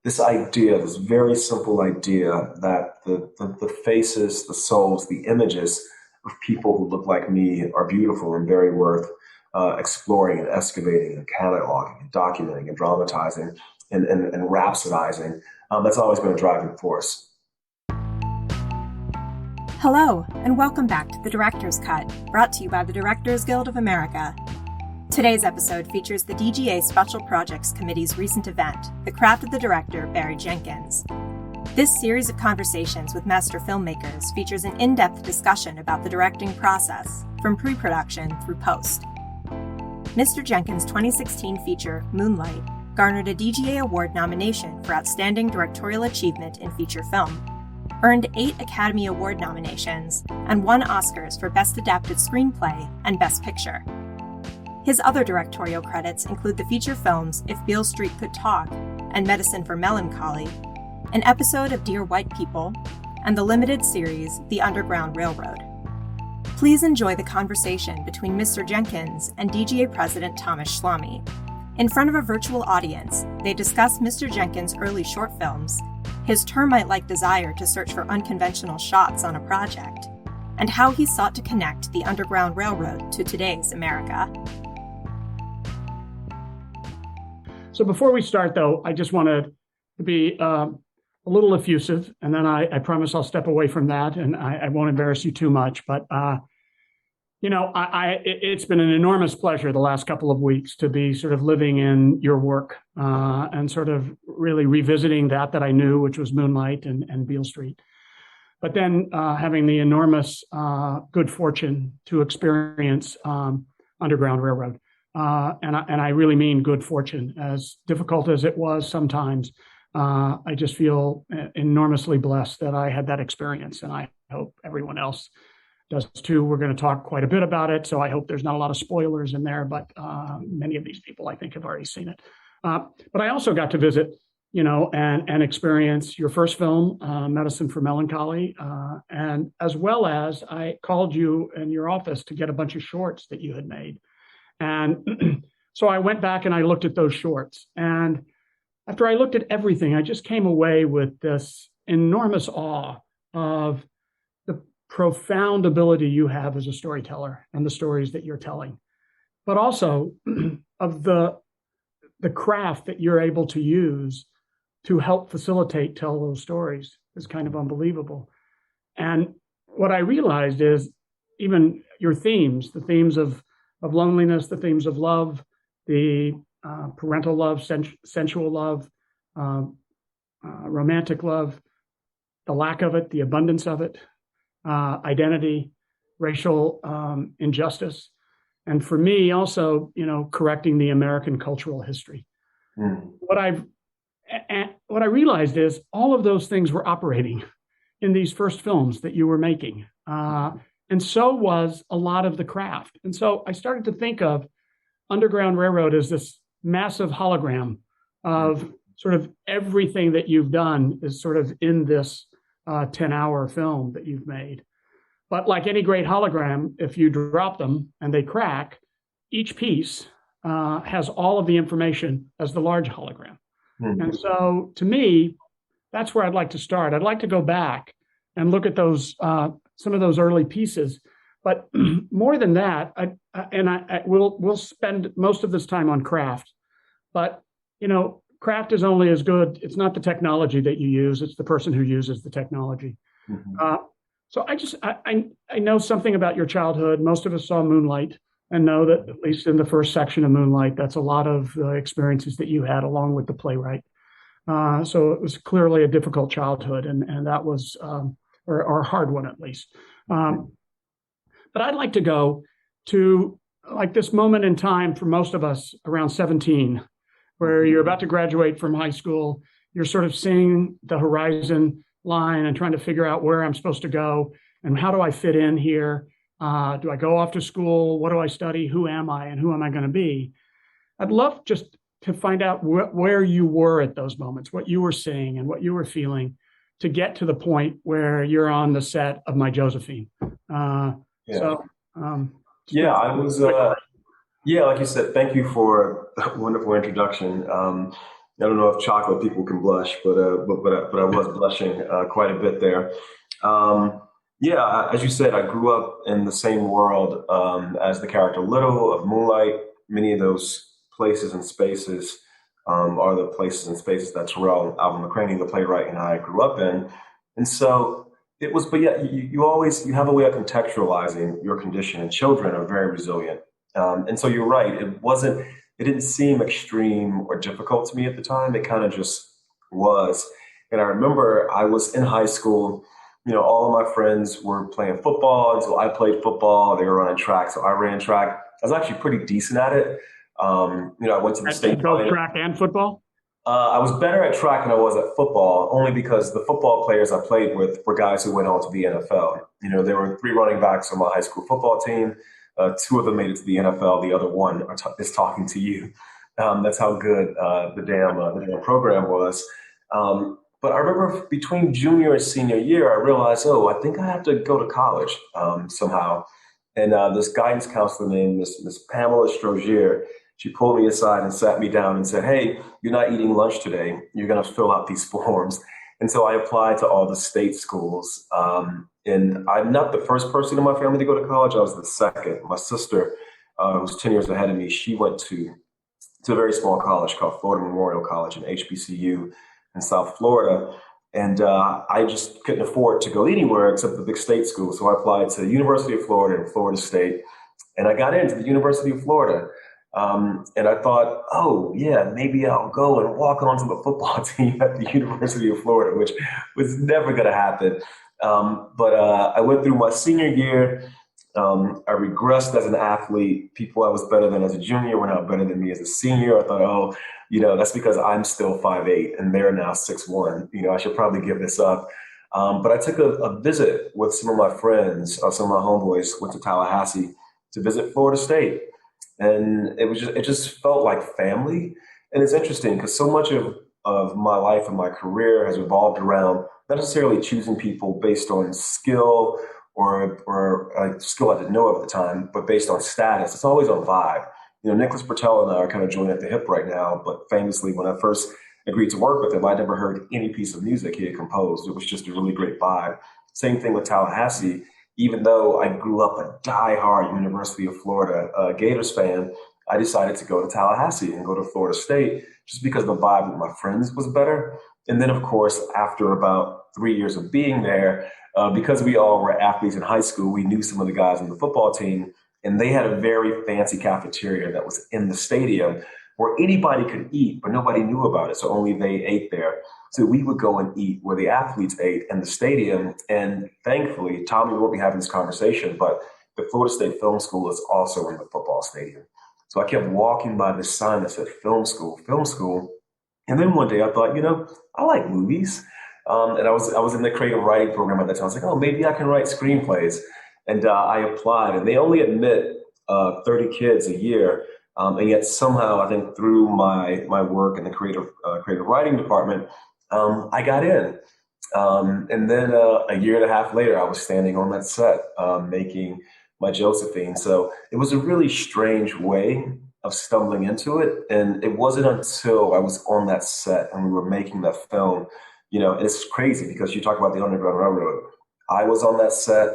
this idea, this very simple idea that the faces, the souls, the images of people who look like me are beautiful and very worth exploring and excavating and cataloging and documenting and dramatizing and rhapsodizing. That's always been a driving force. Hello, and welcome back to The Director's Cut, brought to you by the Directors Guild of America. Today's episode features the DGA Special Projects Committee's recent event, The Craft of the Director, Barry Jenkins. This series of conversations with master filmmakers features an in-depth discussion about the directing process, from pre-production through post. Mr. Jenkins' 2016 feature, Moonlight, garnered a DGA Award nomination for Outstanding Directorial Achievement in Feature Film, earned 8 Academy Award nominations, and won Oscars for Best Adapted Screenplay and Best Picture. His other directorial credits include the feature films If Beale Street Could Talk and Medicine for Melancholy, an episode of Dear White People, and the limited series The Underground Railroad. Please enjoy the conversation between Mr. Jenkins and DGA President Thomas Schlamme. In front of a virtual audience, they discuss Mr. Jenkins' early short films, his termite-like desire to search for unconventional shots on a project, and how he sought to connect the Underground Railroad to today's America. So before we start, though, I just want to be a little effusive, and then I promise I'll step away from that, and I won't embarrass you too much. But it's been an enormous pleasure the last couple of weeks to be sort of living in your work and sort of really revisiting that I knew, which was Moonlight and Beale Street. But then having the enormous good fortune to experience Underground Railroad. And I really mean good fortune. As difficult as it was sometimes, I just feel enormously blessed that I had that experience, and I hope everyone else does too. We're going to talk quite a bit about it, so I hope there's not a lot of spoilers in there, but many of these people I think have already seen it. But I also got to visit, and experience your first film, Medicine for Melancholy, and as well as I called you in your office to get a bunch of shorts that you had made. And so I went back and I looked at those shorts. And after I looked at everything, I just came away with this enormous awe of the profound ability you have as a storyteller and the stories that you're telling, but also of the craft that you're able to use to help facilitate tell those stories is kind of unbelievable. And what I realized is even your themes, the themes of loneliness, the themes of love, the parental love, sensual love, romantic love, the lack of it, the abundance of it, identity, racial injustice, and for me also, correcting the American cultural history. Mm. What I realized is all of those things were operating in these first films that you were making. And so was a lot of the craft. And so I started to think of Underground Railroad as this massive hologram of sort of everything that you've done is sort of in this 10-hour film that you've made. But like any great hologram, if you drop them and they crack, each piece has all of the information as the large hologram. Mm-hmm. And so to me, that's where I'd like to start. I'd like to go back and look at those some of those early pieces, but more than that, we'll spend most of this time on craft. But craft is only as good. It's not the technology that you use; it's the person who uses the technology. Mm-hmm. So I know something about your childhood. Most of us saw Moonlight and know that at least in the first section of Moonlight, that's a lot of experiences that you had along with the playwright. So it was clearly a difficult childhood, and that was. Or a hard one, at least. But I'd like to go to like this moment in time for most of us around 17, where you're about to graduate from high school. You're sort of seeing the horizon line and trying to figure out where I'm supposed to go and how do I fit in here? Do I go off to school? What do I study? Who am I? And who am I going to be? I'd love just to find out where you were at those moments, what you were seeing and what you were feeling, to get to the point where you're on the set of My Josephine. I was, like you said, thank you for a wonderful introduction. I don't know if chocolate people can blush, but I was blushing quite a bit there. Um, yeah, as you said, I grew up in the same world as the character Little of Moonlight. Many of those places and spaces are the places and spaces that Terrell Alvin McCraney, the playwright, and I grew up in. And so it was, but yeah, you always you have a way of contextualizing your condition, and children are very resilient. And so you're right. It didn't seem extreme or difficult to me at the time. It kind of just was. And I remember I was in high school. All of my friends were playing football, and so I played football. They were running track, so I ran track. I was actually pretty decent at it. I went to the state. Both track and football? I was better at track than I was at football, only because the football players I played with were guys who went on to the NFL. There were three running backs on my high school football team. Two of them made it to the NFL. The other one is talking to you. That's how good the damn program was. But I remember between junior and senior year, I realized, oh, I think I have to go to college somehow. And this guidance counselor named Miss Pamela Strozier, she pulled me aside and sat me down and said, hey, you're not eating lunch today. You're going to fill out these forms. And so I applied to all the state schools. And I'm not the first person in my family to go to college. I was the second. My sister, who was 10 years ahead of me, she went to a very small college called Florida Memorial College, an HBCU in South Florida. And I just couldn't afford to go anywhere except the big state school. So I applied to the University of Florida and Florida State. And I got into the University of Florida. And I thought, oh, yeah, maybe I'll go and walk onto the football team at the University of Florida, which was never going to happen. But I went through my senior year. I regressed as an athlete. People I was better than as a junior were now better than me as a senior. I thought, oh, that's because I'm still 5'8" and they're now 6'1". I should probably give this up. But I took a visit with some of my friends, some of my homeboys went to Tallahassee to visit Florida State. And it just felt like family. And it's interesting because so much of my life and my career has revolved around not necessarily choosing people based on skill or skill I didn't know of at the time, but based on status. It's always on vibe. Nicholas Bertel and I are kind of joined at the hip right now, but famously, when I first agreed to work with him, I never heard any piece of music he had composed. It was just a really great vibe. Same thing with Tallahassee. Even though I grew up a diehard University of Florida Gators fan, I decided to go to Tallahassee and go to Florida State just because the vibe with my friends was better. And then, of course, after about 3 years of being there, because we all were athletes in high school, we knew some of the guys on the football team, and they had a very fancy cafeteria that was in the stadium where anybody could eat, but nobody knew about it. So only they ate there. So we would go and eat where the athletes ate in the stadium. And thankfully, Tommy won't be having this conversation, but the Florida State Film School is also in the football stadium. So I kept walking by this sign that said film school. And then one day I thought, I like movies. And I was in the creative writing program at that time. I was like, oh, maybe I can write screenplays. And I applied, and they only admit 30 kids a year. And yet somehow, I think through my work in the creative writing department, I got in. And then a year and a half later, I was standing on that set making my Josephine. So it was a really strange way of stumbling into it. And it wasn't until I was on that set and we were making that film, and it's crazy because you talk about the Underground Railroad. I was on that set.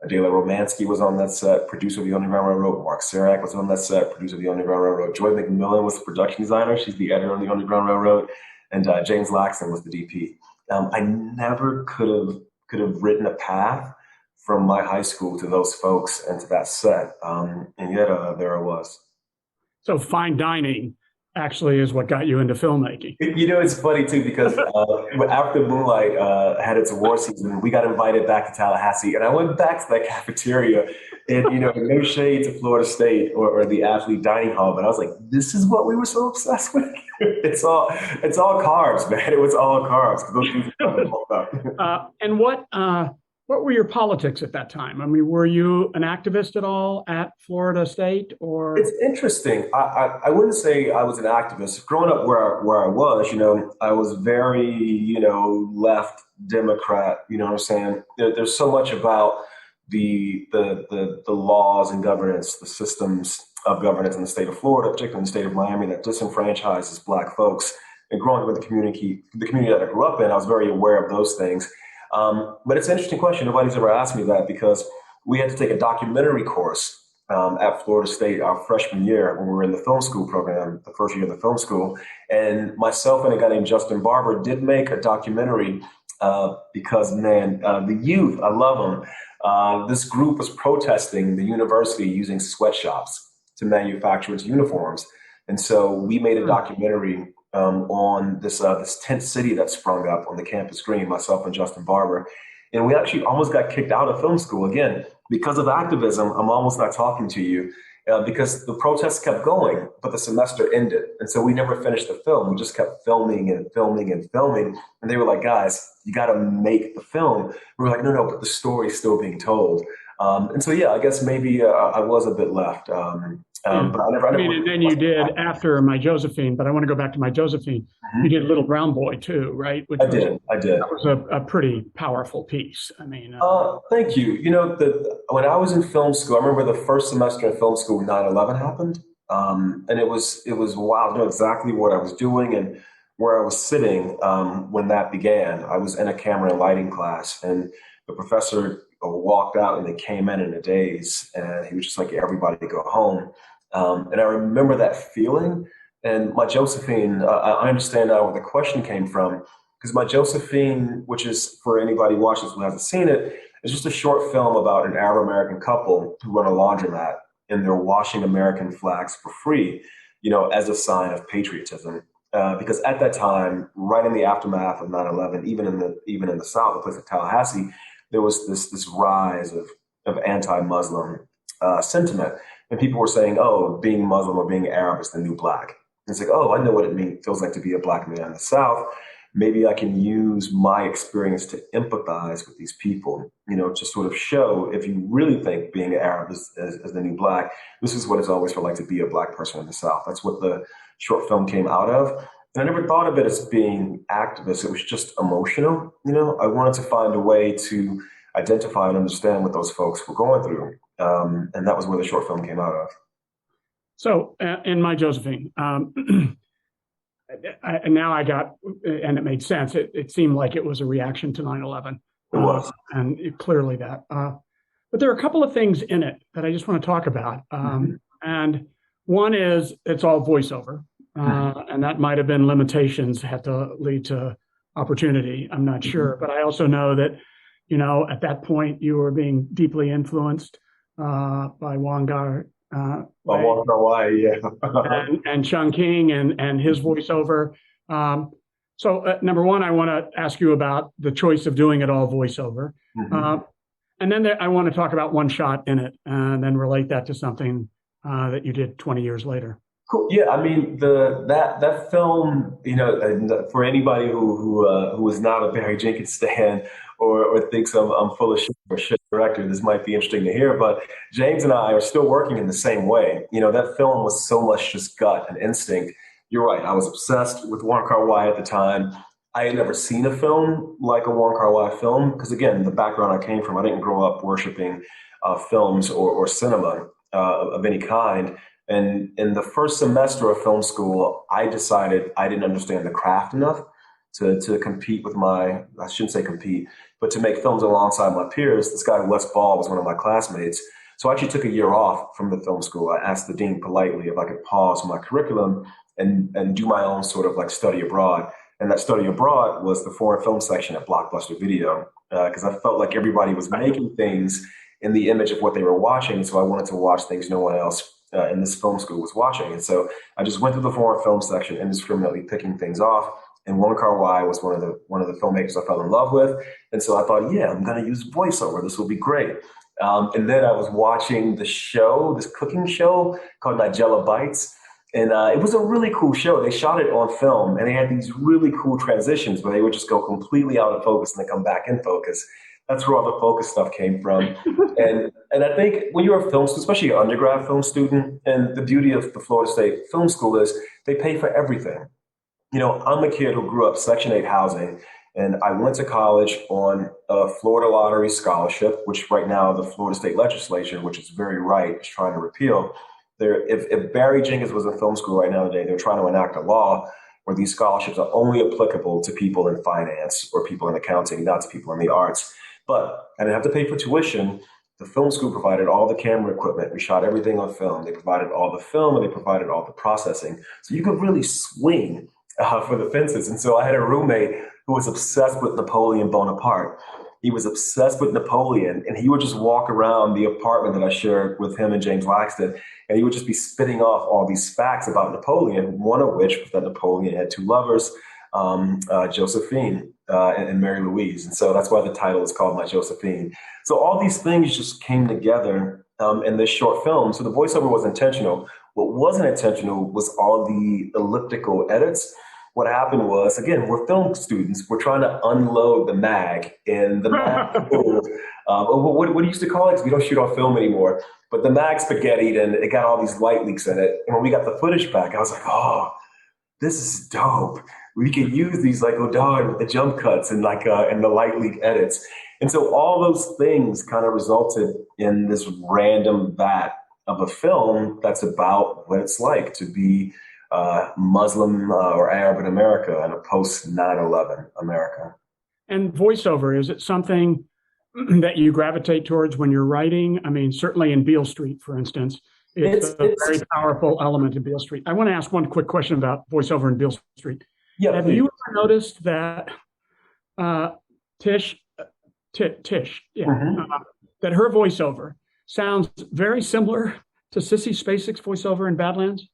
Adela Romansky was on that set, producer of the Underground Railroad. Mark Sarak was on that set, producer of the Underground Railroad. Joy McMillan was the production designer. She's the editor on the Underground Railroad. And James Laxton was the DP. I never could have written a path from my high school to those folks and to that set. And yet there I was. So fine dining actually is what got you into filmmaking. It's funny too, because after Moonlight had its award season, we got invited back to Tallahassee, and I went back to that cafeteria, and no shade to Florida State or the athlete dining hall, but I was like, this is what we were so obsessed with. It's all carbs, man. It was all carbs. And what were your politics at that time? I mean, were you an activist at all at Florida State, or? It's interesting. I wouldn't say I was an activist. Growing up where I was, I was very, left Democrat. You know what I'm saying? There's so much about the laws and governance, the systems of governance in the state of Florida, particularly in the state of Miami, that disenfranchises Black folks and growing up in the community that I grew up in, I was very aware of those things. But it's an interesting question. Nobody's ever asked me that because we had to take a documentary course at Florida State our freshman year when we were in the film school program, the first year of the film school. And myself and a guy named Justin Barber did make a documentary because, man, the youth, I love them. This group was protesting the university using sweatshops to manufacture its uniforms. And so we made a documentary on this tent city that sprung up on the campus green, myself and Justin Barber. And we actually almost got kicked out of film school again because of activism. I'm almost not talking to you because the protests kept going, but the semester ended. And so we never finished the film. We just kept filming and filming and filming. And they were like, guys, you got to make the film. We were like, no, but the story's still being told. And so, yeah, I guess maybe I was a bit left. But I never and then you did after My Josephine, but I want to go back to My Josephine. You did Little Brown Boy too, right? I did. That was a pretty powerful piece. I mean, thank you. You know, when I was in film school, I remember the first semester in film school, 9/11 happened. And it was wild. I know exactly what I was doing and where I was sitting when that began. I was in a camera and lighting class, and the professor walked out and they came in a daze, and he was just like, everybody go home. And I remember that feeling. And My Josephine, I understand now where the question came from, because My Josephine, which is for anybody watching who hasn't seen it, is just a short film about an Arab-American couple who run a laundromat and they're washing American flags for free, you know, as a sign of patriotism. Because at that time, right in the aftermath of 9/11, even in the South, a place like Tallahassee, there was this rise of anti-Muslim sentiment. And people were saying, oh, being Muslim or being Arab is the new black. And it's like, oh, I know what it feels like to be a black man in the South. Maybe I can use my experience to empathize with these people, you know, to sort of show if you really think being Arab is the new black, this is what it's always felt like to be a black person in the South. That's what the short film came out of. And I never thought of it as being activist. It was just emotional. You know, I wanted to find a way to identify and understand what those folks were going through. And that was where the short film came out of. So in My Josephine, now I got, and it made sense. It seemed like it was a reaction to 9/11. It was. Clearly that. But there are a couple of things in it that I just want to talk about. And one is it's all voiceover. And that might have been limitations, had to lead to opportunity. I'm not sure. But I also know that, you know, at that point, you were being deeply influenced by Wong Kar-wai, yeah. and Chung King and his voiceover. So number one, I want to ask you about the choice of doing it all voiceover. And then I want to talk about One Shot in it and then relate that to something that you did 20 years later. Cool. Yeah, I mean that film, you know, for anybody who is not a Barry Jenkins stan or thinks I'm full of shit or shit director, this might be interesting to hear. But James and I are still working in the same way. You know, that film was so much just gut and instinct. You're right. I was obsessed with Wong Kar-wai at the time. I had never seen a film like a Wong Kar-wai film because, again, the background I came from, I didn't grow up worshiping films or cinema of any kind. And in the first semester of film school, I decided I didn't understand the craft enough to compete with I shouldn't say compete, but to make films alongside my peers. This guy, Wes Ball, was one of my classmates. So I actually took a year off from the film school. I asked the dean politely if I could pause my curriculum and do my own sort of like study abroad. And that study abroad was the foreign film section at Blockbuster Video, because I felt like everybody was making things in the image of what they were watching. So I wanted to watch things no one else in this film school was watching. And so I just went through the foreign film section indiscriminately picking things off. And Wong Kar-wai was one of the filmmakers I fell in love with. And so I thought, yeah, I'm going to use voiceover. This will be great. And then I was watching the show, this cooking show called Nigella Bites. And it was a really cool show. They shot it on film, and they had these really cool transitions where they would just go completely out of focus and then come back in focus. That's where all the focus stuff came from. And I think when you're a film student, especially an undergrad film student, and the beauty of the Florida State Film School is they pay for everything. You know, I'm a kid who grew up Section 8 housing, and I went to college on a Florida Lottery scholarship, which right now the Florida State Legislature, which is very right, is trying to repeal. If Barry Jenkins was in film school right now today, they're trying to enact a law where these scholarships are only applicable to people in finance or people in accounting, not to people in the arts. But I didn't have to pay for tuition. The film school provided all the camera equipment. We shot everything on film. They provided all the film and they provided all the processing. So you could really swing for the fences. And so I had a roommate who was obsessed with Napoleon Bonaparte. He was obsessed with Napoleon, and he would just walk around the apartment that I shared with him and James Laxton, and he would just be spitting off all these facts about Napoleon, one of which was that Napoleon had two lovers, Josephine and Mary Louise. And so that's why the title is called My Josephine. So all these things just came together in this short film. So the voiceover was intentional. What wasn't intentional was all the elliptical edits. What happened was, again, we're film students. We're trying to unload the mag, and the mag, what do you used to call it? Because we don't shoot on film anymore. But the mag spaghettied, and it got all these light leaks in it. And when we got the footage back, I was like, oh, this is dope. We can use these like, oh darn, the jump cuts and and the light leak edits. And so all those things kind of resulted in this random vat of a film that's about what it's like to be Muslim or Arab in America in a post 9/11 America. And voiceover, is it something that you gravitate towards when you're writing? I mean, certainly in Beale Street, for instance, it's a very powerful element in Beale Street. I want to ask one quick question about voiceover in Beale Street. Yeah, have you ever noticed that Tish, that her voiceover sounds very similar to Sissy Spacek's voiceover in Badlands?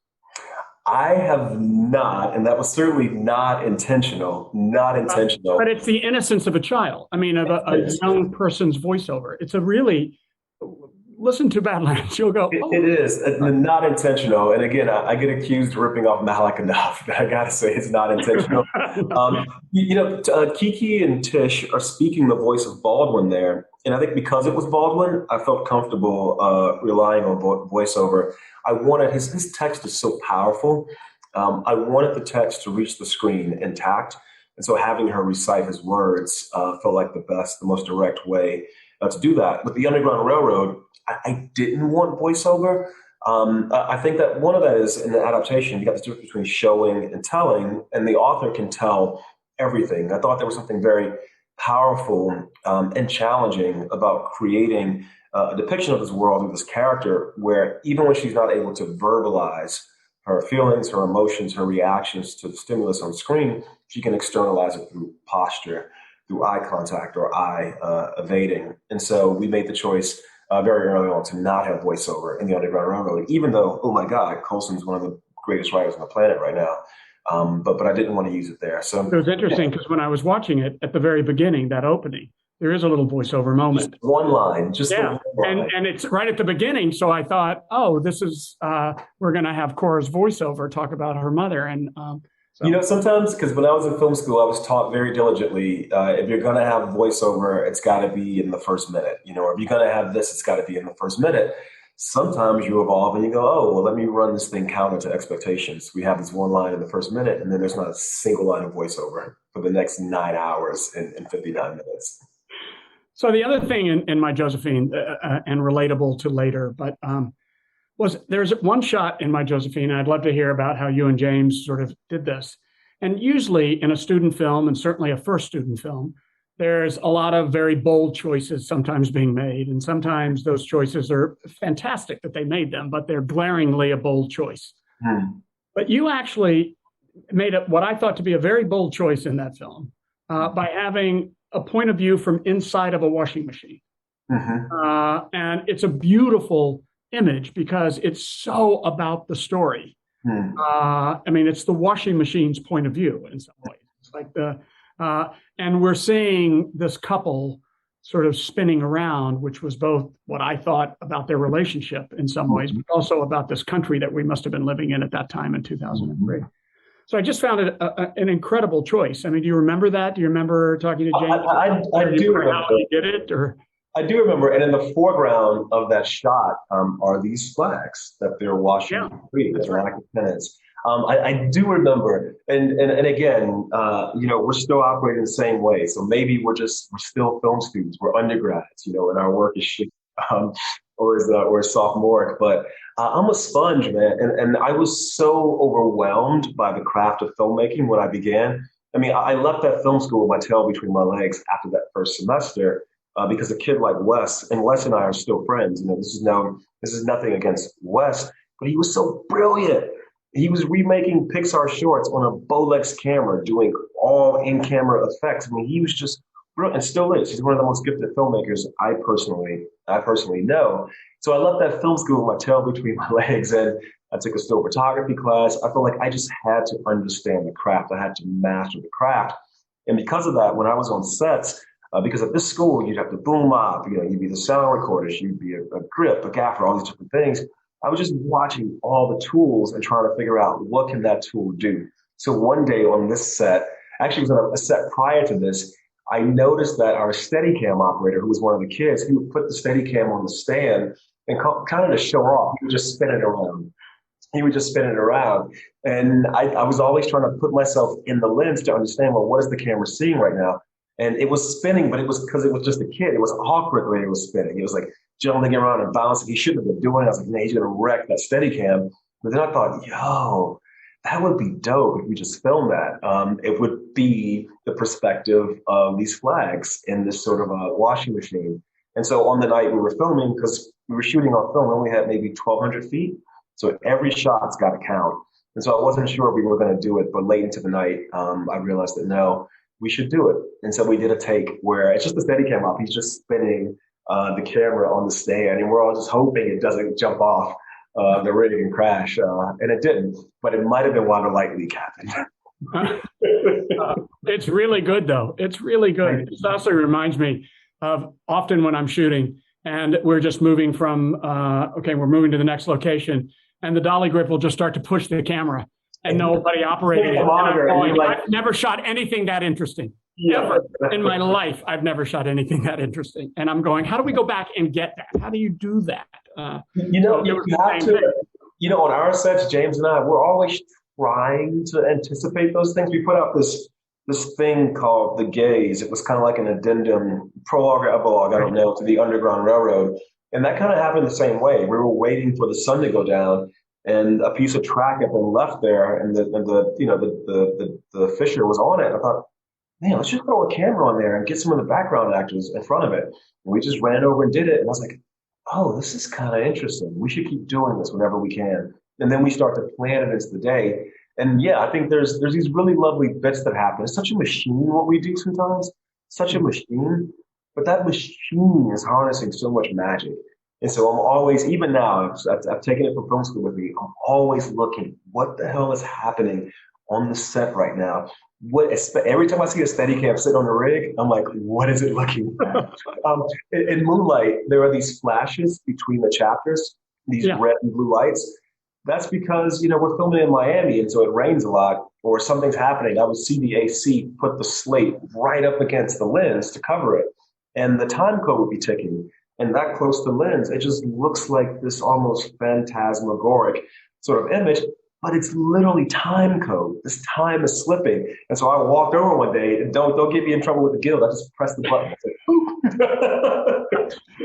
I have not, and that was certainly not intentional. Not intentional. But it's the innocence of a child. I mean, of a young person's voiceover. It's a really, listen to Badlands, you'll go, oh. It is not intentional. And again, I get accused of ripping off Malik enough. I got to say, it's not intentional. Kiki and Tish are speaking the voice of Baldwin there. And I think because it was Baldwin, I felt comfortable relying on voiceover. I wanted his text is so powerful. I wanted the text to reach the screen intact. And so having her recite his words felt like the most direct way to do that. With the Underground Railroad, I didn't want voiceover. I think that one of that is in the adaptation, you got the difference between showing and telling, and the author can tell everything. I thought there was something very powerful and challenging about creating a depiction of this world of this character where even when she's not able to verbalize her feelings, her emotions, her reactions to the stimulus on screen, she can externalize it through posture, through eye contact or eye evading. And so we made the choice very early on to not have voiceover in the Underground Railroad, even though, oh my God, Colson's one of the greatest writers on the planet right now. But I didn't want to use it there. So it was interesting because when I was watching it at the very beginning, that opening, there is a little voiceover moment. Just one line, and it's right at the beginning. So I thought, oh, this is we're going to have Cora's voiceover talk about her mother. And sometimes because when I was in film school, I was taught very diligently if you're going to have voiceover, it's got to be in the first minute. Or if you're going to have this, it's got to be in the first minute. Sometimes you evolve and you go, oh, well, let me run this thing counter to expectations. We have this one line in the first minute, and then there's not a single line of voiceover for the next 9 hours and 59 minutes. So the other thing in My Josephine, and relatable to later, but was there's one shot in My Josephine, and I'd love to hear about how you and James sort of did this. And usually in a student film, and certainly a first student film, there's a lot of very bold choices sometimes being made. And sometimes those choices are fantastic that they made them, but they're glaringly a bold choice. But you actually made what I thought to be a very bold choice in that film by having a point of view from inside of a washing machine. And it's a beautiful image because it's so about the story. It's the washing machine's point of view in some ways. It's like and we're seeing this couple sort of spinning around, which was both what I thought about their relationship in some ways, but also about this country that we must have been living in at that time in 2003. So I just found it an incredible choice. I mean, do you remember that? Do you remember talking to James? I do remember how he did it, or? I do remember, and in the foreground of that shot are these flags that they're washing free, the Atlantic tenants. I do remember, and again, we're still operating the same way. So maybe we're still film students, we're undergrads, and our work is shit, or is sophomoric. But I'm a sponge, man. And I was so overwhelmed by the craft of filmmaking when I began. I mean, I left that film school with my tail between my legs after that first semester because a kid like Wes, and Wes and I are still friends. This is nothing against Wes, but he was so brilliant. He was remaking Pixar shorts on a Bolex camera, doing all in-camera effects. I mean, he was just brilliant, and still is. He's one of the most gifted filmmakers I personally know. So I left that film school with my tail between my legs, and I took a still photography class. I felt like I just had to understand the craft. I had to master the craft. And because of that, when I was on sets, because at this school, you'd have to boom up, you'd be the sound recordist, you'd be a grip, a gaffer, all these different things. I was just watching all the tools and trying to figure out what can that tool do. So one day on this set, actually it was on a set prior to this, I noticed that our Steadicam operator, who was one of the kids, he would put the Steadicam on the stand and kind of to show off. He would just spin it around. And I was always trying to put myself in the lens to understand, well, what is the camera seeing right now? And it was spinning, but it was because it was just a kid. It was awkward the way it was spinning. It was like jumping around and bouncing. He shouldn't have been doing it. I was like, nah, he's going to wreck that Steadicam. But then I thought, yo, that would be dope if we just filmed that. It would be the perspective of these flags in this sort of a washing machine. And so on the night we were filming, because we were shooting on film, we only had maybe 1,200 feet. So every shot's got to count. And so I wasn't sure we were going to do it, but late into the night, I realized that no, we should do it. And so we did a take where it's just a Steadicam up. He's just spinning the camera on the stand, and we're all just hoping it doesn't jump off the rig and crash. And it didn't, but it might have been why the light leak happened. It's really good, though. It's really good. It also reminds me of often when I'm shooting and we're just moving from, we're moving to the next location, and the dolly grip will just start to push the camera and nobody operating it. I've never shot anything that interesting. Ever in my life, I've never shot anything that interesting. And I'm going, how do we go back and get that? How do you do that? You have to, on our sets, James and I, we're always trying to anticipate those things. We put out this thing called The Gaze. It was kind of like an addendum, prologue or epilogue, I don't know, to the Underground Railroad. And that kind of happened the same way. We were waiting for the sun to go down, and a piece of track had been left there, and the Fisher was on it. I thought, man, let's just throw a camera on there and get some of the background actors in front of it. And we just ran over and did it. And I was like, oh, this is kind of interesting. We should keep doing this whenever we can. And then we start to plan it into the day. And yeah, I think there's these really lovely bits that happen. It's such a machine what we do sometimes, such a machine. But that machine is harnessing so much magic. And so I'm always, even now, I've taken it from film school with me, I'm always looking, what the hell is happening on the set right now? Every time I see a Steadicam sitting on the rig, I'm like, what is it looking at? In Moonlight, there are these flashes between the chapters, these red and blue lights. That's because, we're filming in Miami, and so it rains a lot, or something's happening. I would see the AC put the slate right up against the lens to cover it, and the time code would be ticking. And that close to lens, it just looks like this almost phantasmagoric sort of image, but it's literally time code. This time is slipping. And so I walked over one day, and don't get me in trouble with the guild. I just pressed the button.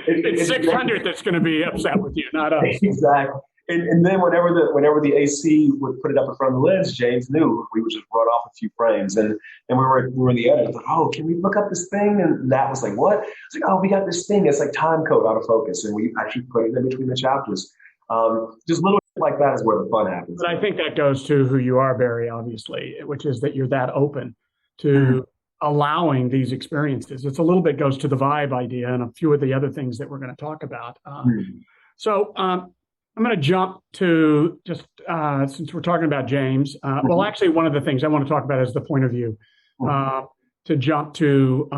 It's 600 that's going to be upset with you, not us. Exactly. And then whenever the AC would put it up in front of the lens, James knew we would just run off a few frames. And we were in the edit. I thought, oh, can we look up this thing? And that was like, what? It's like, oh, we got this thing. It's like time code out of focus. And we actually put it in between the chapters. Just little like that is where the fun happens. But I think that goes to who you are, Barry, obviously, which is that you're that open to allowing these experiences. It's a little bit goes to the vibe idea and a few of the other things that we're going to talk about. So I'm going to jump to just, since we're talking about James, well, actually, one of the things I want to talk about is the point of view, to jump to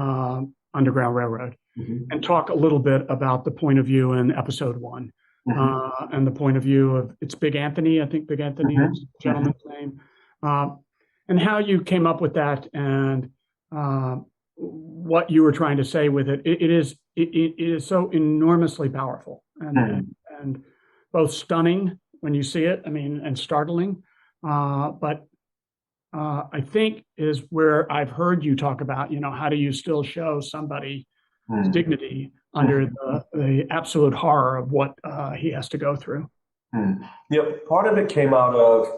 Underground Railroad and talk a little bit about the point of view in episode 1 and the point of view of, it's Big Anthony, I think Big Anthony is the gentleman's name, and how you came up with that and what you were trying to say with it. It is so enormously powerful and both stunning when you see it, and startling. But I think is where I've heard you talk about, how do you still show somebody's dignity under the absolute horror of what he has to go through? Hmm. Part of it came out of,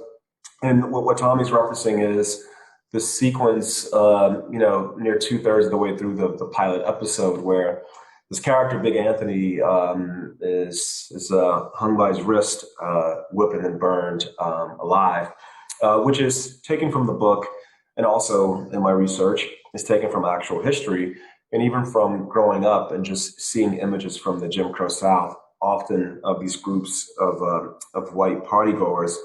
and what Tommy's referencing is the sequence, near two-thirds of the way through the pilot episode where this character, Big Anthony, is hung by his wrist, whipped and then burned alive, which is taken from the book, and also in my research is taken from actual history, and even from growing up and just seeing images from the Jim Crow South, often of these groups of white partygoers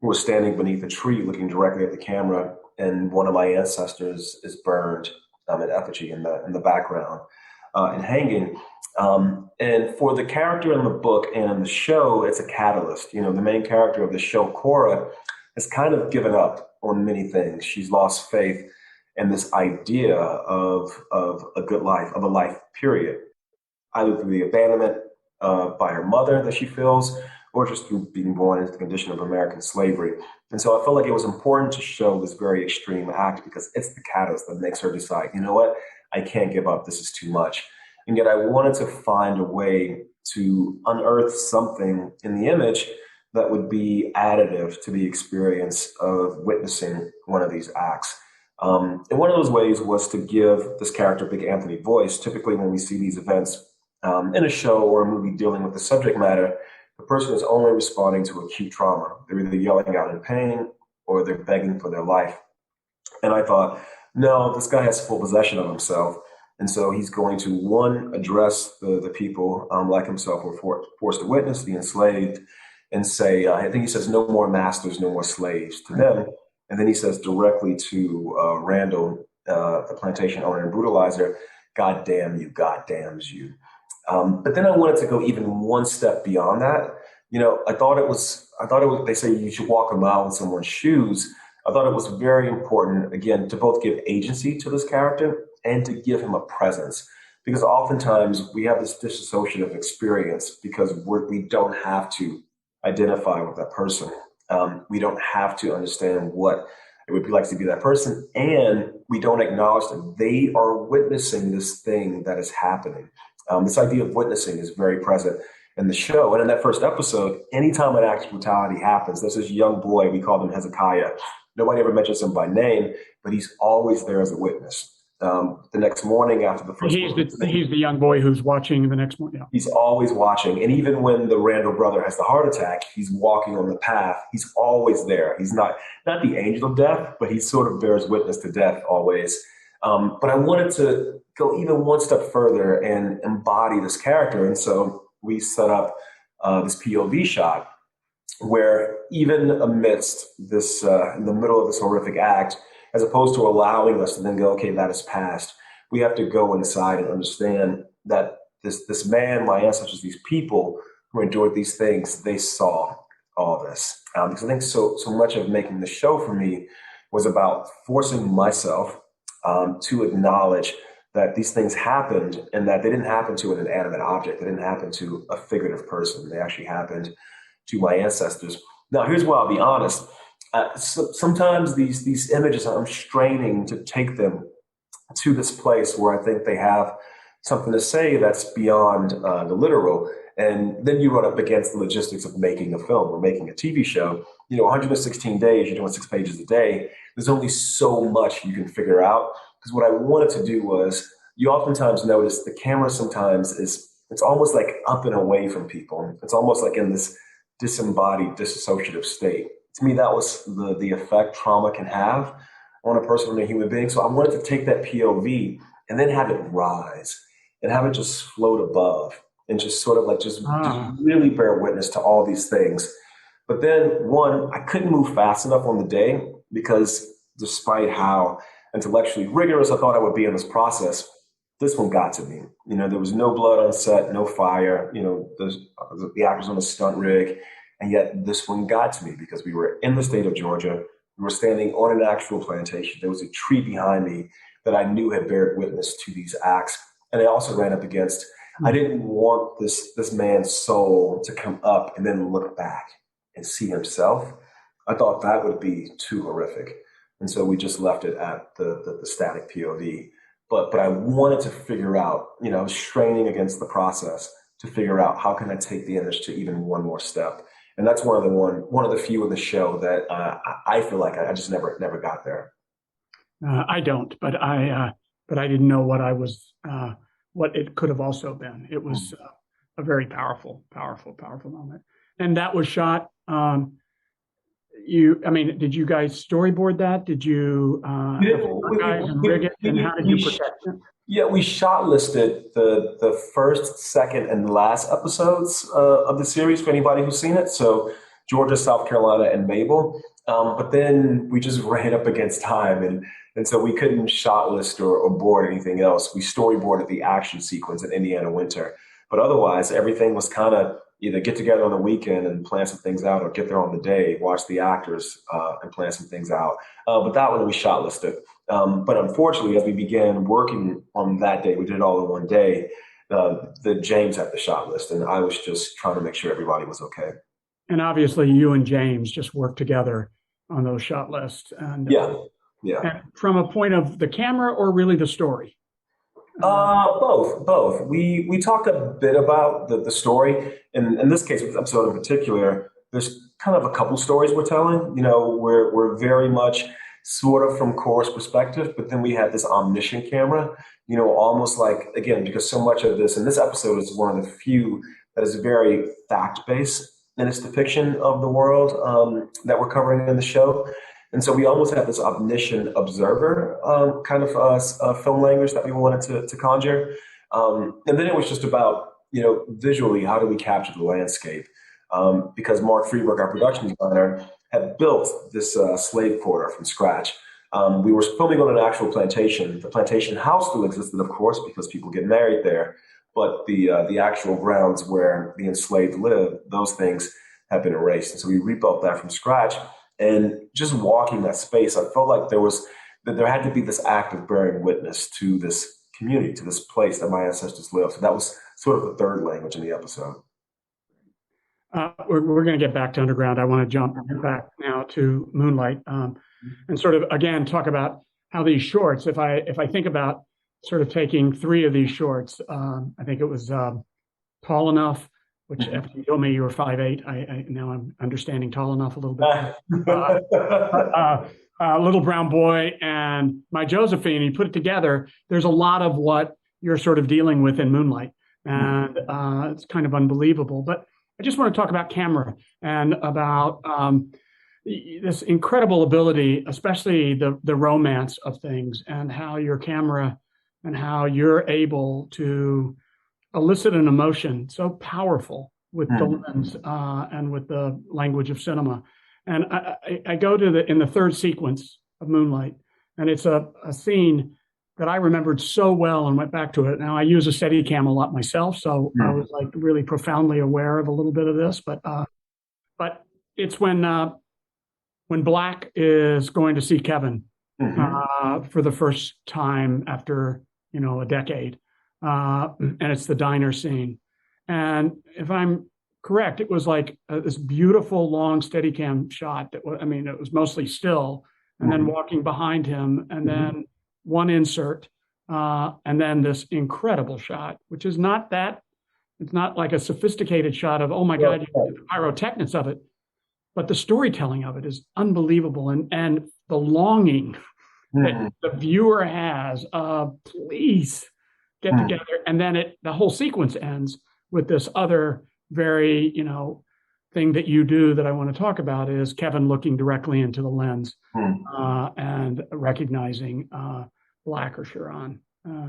who were standing beneath a tree looking directly at the camera, and one of my ancestors is burned in effigy in the background and hanging. And for the character in the book and in the show, it's a catalyst. The main character of the show, Cora, has kind of given up on many things. She's lost faith in this idea of a good life, of a life, period, either through the abandonment by her mother that she feels, or just through being born into the condition of American slavery. And so I felt like it was important to show this very extreme act because it's the catalyst that makes her decide, you know what, I can't give up, this is too much. And yet I wanted to find a way to unearth something in the image that would be additive to the experience of witnessing one of these acts. And one of those ways was to give this character, Big Anthony, voice. Typically, when we see these events in a show or a movie dealing with the subject matter, the person is only responding to acute trauma. They're either yelling out in pain or they're begging for their life. And I thought, no, this guy has full possession of himself. And so he's going to, one, address the people like himself who were forced to witness, the enslaved, and say, I think he says, no more masters, no more slaves to them. And then he says directly to Randall, the plantation owner and brutalizer, God damn you, God damns you. But then I wanted to go even one step beyond that. I thought it was, they say you should walk a mile in someone's shoes. I thought it was very important, again, to both give agency to this character and to give him a presence. Because oftentimes we have this dissociative experience because we don't have to identify with that person. We don't have to understand what it would be like to be that person. And we don't acknowledge that they are witnessing this thing that is happening. This idea of witnessing is very present in the show. And in that first episode, anytime an act of brutality happens, there's this young boy, we call him Hezekiah. Nobody ever mentions him by name, but he's always there as a witness. The next morning after the first he's the young boy who's watching the next morning. Yeah. He's always watching. And even when the Randall brother has the heart attack, he's walking on the path. He's always there. He's not the angel of death, but he sort of bears witness to death always. But I wanted to go even one step further and embody this character. And so we set up this POV shot where even amidst this, in the middle of this horrific act, as opposed to allowing us to then go, okay, that is past, we have to go inside and understand that this man, my ancestors, these people who endured these things, they saw all this. Because I think so much of making the show for me was about forcing myself to acknowledge that these things happened and that they didn't happen to an inanimate object. They didn't happen to a figurative person. They actually happened to my ancestors. Now, here's where I'll be honest. Sometimes these images, I'm straining to take them to this place where I think they have something to say that's beyond the literal. And then you run up against the logistics of making a film or making a TV show. 116 days, you're doing 6 pages a day. There's only so much you can figure out. Because what I wanted to do was, you oftentimes notice the camera sometimes it's almost like up and away from people. It's almost like in this disembodied, dissociative state. To me, that was the effect trauma can have on a person, on a human being. So I wanted to take that POV and then have it rise and have it just float above and just sort of like just really bear witness to all these things. But then, one, I couldn't move fast enough on the day because despite how intellectually rigorous I thought I would be in this process, this one got to me. There was no blood on set, no fire, the actors on the stunt rig. And yet this one got to me because we were in the state of Georgia. We were standing on an actual plantation. There was a tree behind me that I knew had bared witness to these acts. And I also ran up against, I didn't want this man's soul to come up and then look back and see himself. I thought that would be too horrific. And so we just left it at the static POV. But I wanted to figure out, I was straining against the process to figure out how can I take the image to even one more step. And that's one of the few in the show that I feel like I just never got there. I don't, but I didn't know what it could have also been. It was a very powerful moment, and that was shot. Did you guys storyboard that? Did you guys and rig it? And how did you protect it? Yeah, we shot listed the first, second, and last episodes of the series for anybody who's seen it. So Georgia, South Carolina, and Mabel. But then we just ran up against time, and so we couldn't shot list or board anything else. We storyboarded the action sequence in Indiana Winter. But otherwise, everything was kind of either get together on the weekend and plan some things out, or get there on the day, watch the actors and plan some things out. But that one we shot listed. But unfortunately, as we began working on that day, we did it all in one day. The James had the shot list, and I was just trying to make sure everybody was okay. And obviously, you and James just worked together on those shot lists. And yeah. And from a point of the camera or really the story? Both. We talked a bit about the story. And in this case, with this episode in particular, there's kind of a couple stories we're telling. We're very much sort of from Cora's perspective, but then we had this omniscient camera, almost like, again, because so much of this, and this episode is one of the few that is very fact-based in its depiction of the world that we're covering in the show. And so we almost have this omniscient observer kind of film language that we wanted to conjure. And then it was just about, visually, how do we capture the landscape? Because Mark Freeberg, our production designer, had built this slave quarter from scratch. We were filming on an actual plantation. The plantation house still existed, of course, because people get married there. But the actual grounds where the enslaved lived, those things have been erased. And so we rebuilt that from scratch. And just walking that space, I felt like there had to be this act of bearing witness to this community, to this place that my ancestors lived. So that was sort of the third language in the episode. We're going to get back to Underground. I want to jump back now to Moonlight and sort of, again, talk about how these shorts, if I think about sort of taking three of these shorts, I think it was Tall Enough, which after you told me you were 5'8", I now I'm understanding Tall Enough a little bit. Little Brown Boy and My Josephine, you put it together, there's a lot of what you're sort of dealing with in Moonlight. And it's kind of unbelievable. But I just want to talk about camera and about this incredible ability, especially the romance of things, and how your camera and how you're able to elicit an emotion so powerful with the lens and with the language of cinema. And I go to in the third sequence of Moonlight, and it's a scene that I remembered so well and went back to it. Now I use a Steadicam a lot myself, so I was like really profoundly aware of a little bit of this. But it's when Black is going to see Kevin for the first time after a decade. And it's the diner scene. And if I'm correct, it was like this beautiful long Steadicam shot that it was mostly still, and then walking behind him, and then one insert, and then this incredible shot, which is it's not like a sophisticated shot of, oh my God, the pyrotechnics of it, but the storytelling of it is unbelievable. And the longing that the viewer has, please get together. And then the whole sequence ends with this other very, thing that you do that I want to talk about is Kevin looking directly into the lens and recognizing Black or Sharon.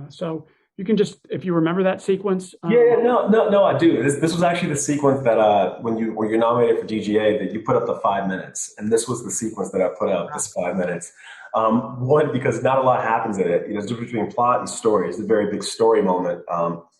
So you can just, if you remember that sequence. No, I do. This was actually the sequence that when you're nominated for DGA, that you put up the 5 minutes. And this was the sequence that I put up, this 5 minutes. One, because not a lot happens in it. It's difference between plot and story. It's a very big story moment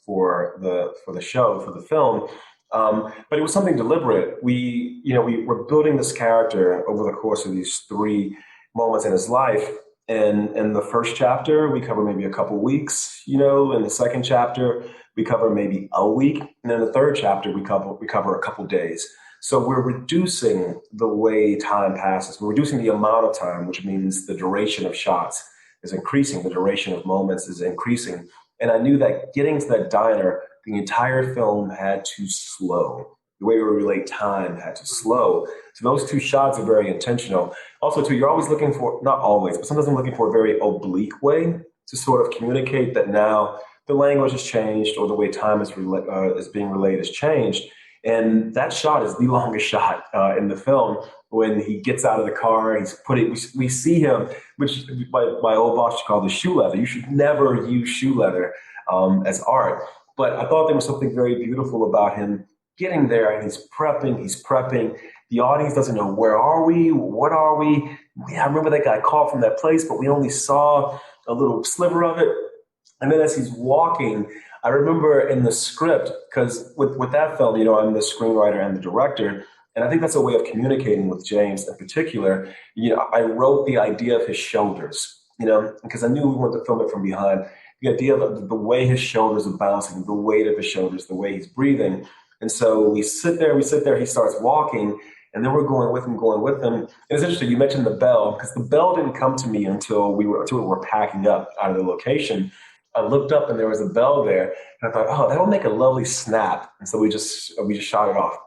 for the show, for the film. But it was something deliberate. We were building this character over the course of these 3 moments in his life. And in the first chapter, we cover maybe a couple weeks, in the second chapter, we cover maybe a week. And in the third chapter, we cover a couple days. So we're reducing the way time passes. We're reducing the amount of time, which means the duration of shots is increasing. The duration of moments is increasing. And I knew that getting to that diner, the entire film had to slow. the way we relate time had to slow. So those two shots are very intentional. Also, too, you're always looking for, not always, but sometimes I'm looking for a very oblique way to sort of communicate that now the language has changed or the way time is being relayed has changed. And that shot is the longest shot in the film. When he gets out of the car, we see him, which my old boss called the shoe leather. You should never use shoe leather as art. But I thought there was something very beautiful about him getting there, and he's prepping. The audience doesn't know, where are we? What are we? Yeah, I remember that guy called from that place, but we only saw a little sliver of it. And then as he's walking, I remember in the script, because with that film, I'm the screenwriter and the director, and I think that's a way of communicating with James in particular. I wrote the idea of his shoulders, because I knew we wanted to film it from behind. The idea of the way his shoulders are bouncing, the weight of his shoulders, the way he's breathing. And so we sit there, he starts walking, and then we're going with him. And it's interesting, you mentioned the bell, because the bell didn't come to me until we were packing up out of the location. I looked up and there was a bell there, and I thought, oh, that'll make a lovely snap. And so we just shot it off.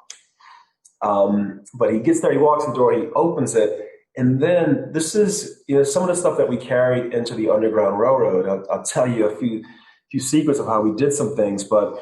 But he gets there, he walks in the door, he opens it. And then this is, some of the stuff that we carried into the Underground Railroad. I'll tell you a few secrets of how we did some things. But,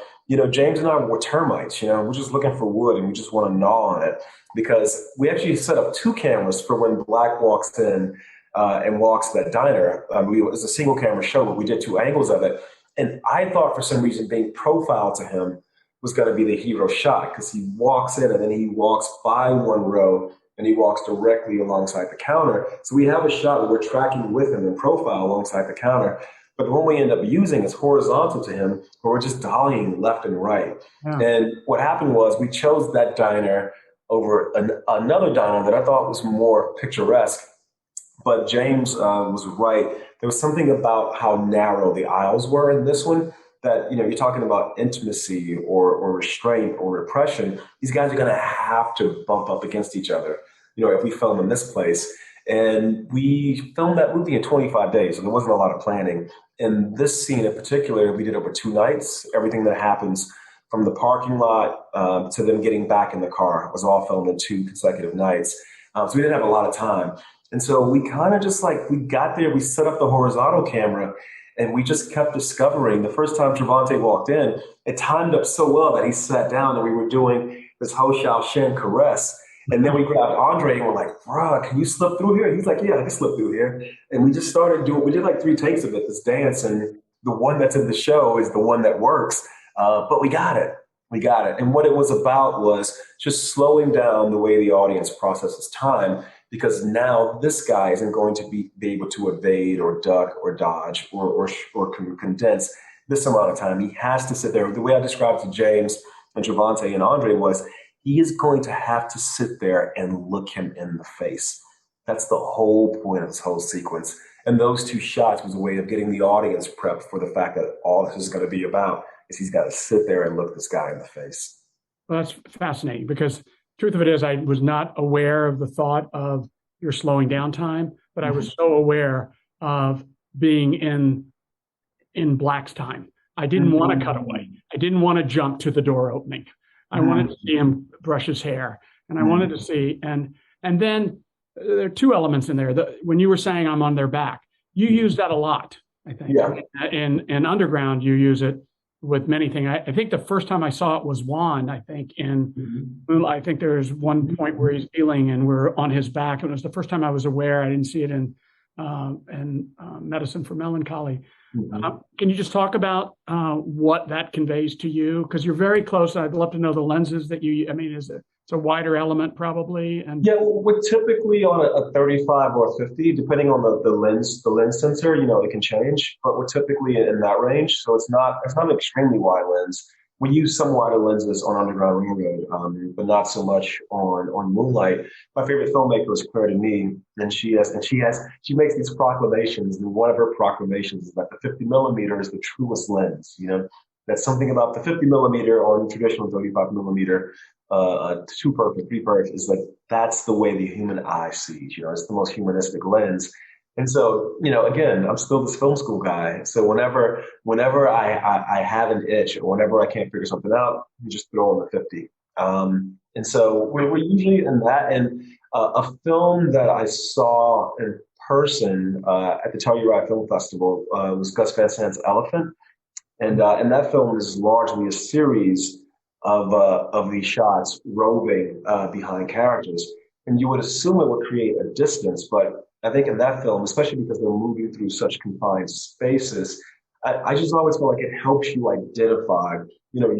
James and I were termites, we're just looking for wood and we just want to gnaw on it, because we actually set up 2 cameras for when Black walks in and walks to that diner. It was a single camera show, but we did 2 angles of it. And I thought for some reason being profiled to him was going to be the hero shot, because he walks in and then he walks by one row and he walks directly alongside the counter. So we have a shot where we're tracking with him in profile alongside the counter. But the one we end up using is horizontal to him, where we're just dollying left and right. Yeah. And what happened was we chose that diner over another diner that I thought was more picturesque. But James was right. There was something about how narrow the aisles were in this one that, you're talking about intimacy or restraint or repression. These guys are going to have to bump up against each other, if we film in this place. And we filmed that movie in 25 days, so there wasn't a lot of planning. And this scene in particular, we did over 2 nights. Everything that happens from the parking lot to them getting back in the car was all filmed in 2 consecutive nights. So we didn't have a lot of time. And so we kind of just we got there, we set up the horizontal camera, and we just kept discovering. The first time Trevante walked in, it timed up so well that he sat down and we were doing this Ho Shao Shen caress. And then we grabbed Andre and we're like, bruh, can you slip through here? He's like, yeah, I can slip through here. And we just started we did 3 takes of it, this dance. And the one that's in the show is the one that works. But we got it. And what it was about was just slowing down the way the audience processes time, because now this guy isn't going to be able to evade or duck or dodge or condense this amount of time. He has to sit there. The way I described to James and Trevante and Andre was, he is going to have to sit there and look him in the face. That's the whole point of this whole sequence. And those 2 shots was a way of getting the audience prepped for the fact that all this is going to be about is he's got to sit there and look this guy in the face. Well, that's fascinating, because truth of it is, I was not aware of the thought of your slowing down time, but I was so aware of being in Black's time. I didn't want to cut away. I didn't want to jump to the door opening. I wanted to see him brush his hair, and I wanted to see, and then there are 2 elements in there. When you were saying I'm on their back, you use that a lot, I think. Yeah. In Underground, you use it with many things. I think the first time I saw it was Juan, I think, in Moonlight. I think there's one point where he's kneeling and we're on his back. And it was the first time I was aware. I didn't see it in Medicine for Melancholy. Can you just talk about what that conveys to you? Because you're very close. I'd love to know the lenses that it's a wider element probably. And yeah, well, we're typically on a 35 or 50, depending on the lens sensor. It can change, but we're typically in that range. So it's not an extremely wide lens. We use some wider lenses on Underground Railroad, but not so much on Moonlight. My favorite filmmaker is Claire Denis, and she makes these proclamations, and one of her proclamations is that the 50 millimeter is the truest lens. That's something about the 50 millimeter on traditional 35 millimeter, 2 perf, 3 perf is that's the way the human eye sees. It's the most humanistic lens. And so, again, I'm still this film school guy. So whenever I have an itch or whenever I can't figure something out, you just throw on the 50. And so we're usually in that. And a film that I saw in person at the Telluride Film Festival was Gus Van Sant's Elephant. And that film is largely a series of these shots roving behind characters. And you would assume it would create a distance, but I think in that film, especially because they're moving through such confined spaces, I just always feel like it helps you identify. You're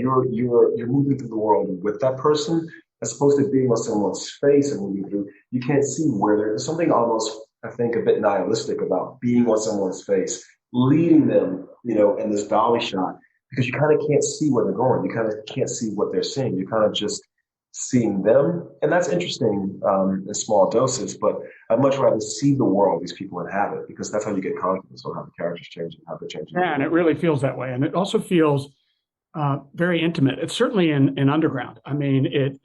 moving through the world with that person, as opposed to being on someone's face and moving through. You can't see where there's something almost, I think, a bit nihilistic about being on someone's face, leading them, in this dolly shot, because you kind of can't see where they're going. You kind of can't see what they're seeing. You're kind of just seeing them. And that's interesting in small doses, but I'd much rather see the world these people inhabit, because that's how you get confidence on how the characters change and how they're changing. Yeah, and it really feels that way. And it also feels very intimate. It's certainly in Underground. I mean, it's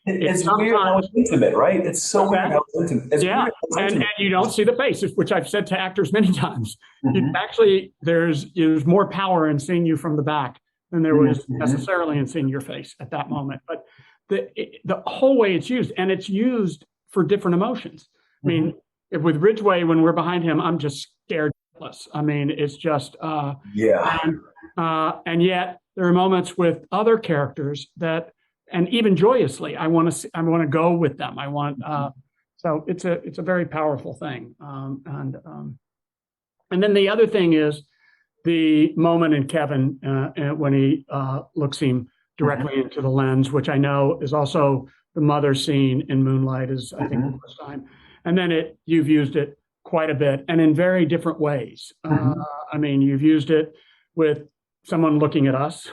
weird how it's intimate, right? It's so weird how it's intimate. It's yeah, and you don't see the face, which I've said to actors many times. Actually, there's more power in seeing you from the back than there was necessarily in seeing your face at that moment. But the whole way it's used, and it's used for different emotions. I mean, with Ridgway, when we're behind him, I'm just scared shitless. I mean, it's just and yet there are moments with other characters that, and even joyously, I want to go with them. I want so it's a very powerful thing. And then the other thing is the moment in Kevin when he looks him directly into the lens, which I know is also the mother scene in Moonlight, is I think the first time. And then you've used it quite a bit and in very different ways. I mean, you've used it with someone looking at us,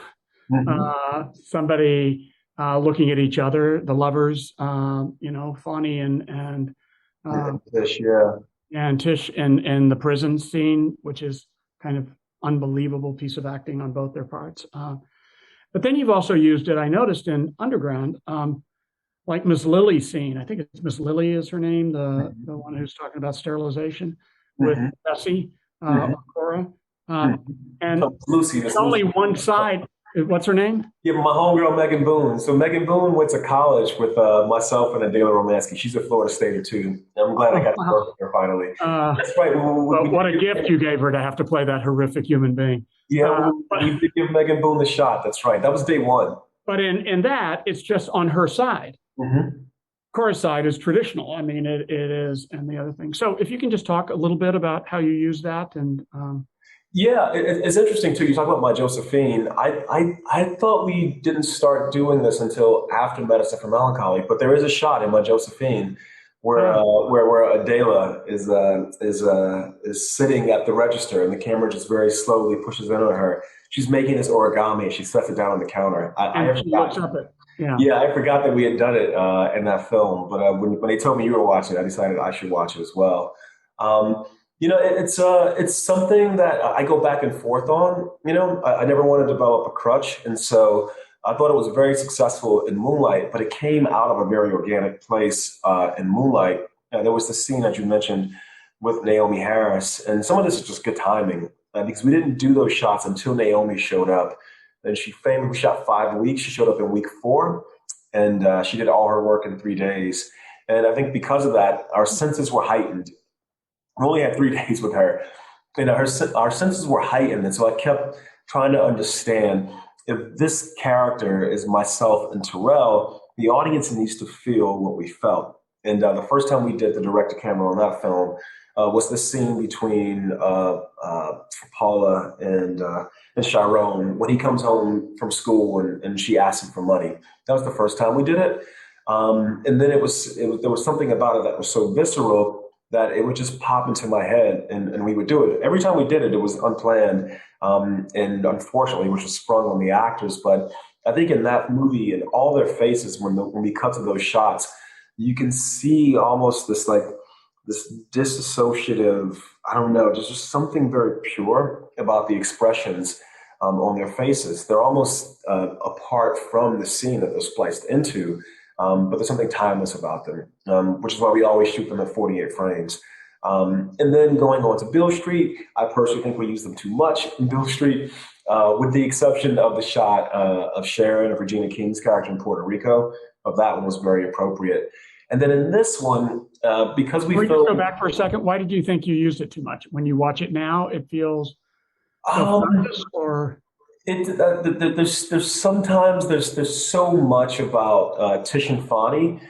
somebody looking at each other, the lovers, Fonny and Tish, and Tish in the prison scene, which is kind of unbelievable piece of acting on both their parts. But then you've also used it, I noticed, in Underground, like Miss Lily's scene. I think it's Miss Lily is her name, the one who's talking about sterilization with Bessie, Cora. And Lucy, it's only one side. What's her name? Yeah, my homegirl, Megan Boone. So Megan Boone went to college with myself and Adela Romansky. She's a Florida Stater too. I'm glad I got to work with her finally. That's right. What a gift you gave her to have to play that horrific human being. Yeah, we did give Megan Boone the shot. That's right. That was day one. But in that, it's just on her side. Cora's side is traditional. I mean, it is, and the other thing. So if you can just talk a little bit about how you use that and. Yeah, it's interesting too. You talk about My Josephine. I thought we didn't start doing this until after Medicine for Melancholy, but there is a shot in My Josephine where Adela is sitting at the register and the camera just very slowly pushes in on her. She's making this origami and she sets it down on the counter. I forgot that we had done it in that film, but when they told me you were watching it, I decided I should watch it as well. It's something that I go back and forth on. I never wanted to develop a crutch, and so I thought it was very successful in Moonlight, but it came out of a very organic place in Moonlight. There was the scene that you mentioned with Naomi Harris, and some of this is just good timing because we didn't do those shots until Naomi showed up. And we shot 5 weeks. She showed up in week 4, and she did all her work in 3 days. And I think because of that, our senses were heightened. We only had 3 days with her, and our senses were heightened. And so I kept trying to understand, if this character is myself and Terrell, the audience needs to feel what we felt. And the first time we did the direct-to-camera on that film was the scene between Paula and Chiron when he comes home from school and she asks him for money. That was the first time we did it. And then there was something about it that was so visceral that it would just pop into my head and we would do it. Every time we did it, it was unplanned and unfortunately, which was sprung on the actors. But I think in that movie, in all their faces, when we cut to those shots, you can see almost this disassociative, I don't know, there's just something very pure about the expressions on their faces. They're almost apart from the scene that they're spliced into. But there's something timeless about them, which is why we always shoot them at 48 frames. And then going on to Beale Street, I personally think we use them too much in Beale Street, with the exception of the shot of Sharon, of Regina King's character in Puerto Rico, of that one was very appropriate. And then in this one, because we Can we filmed, just go back for a second? Why did you think you used it too much? When you watch it now, it feels self-conscious, or there's sometimes there's so much about Tish and Fonny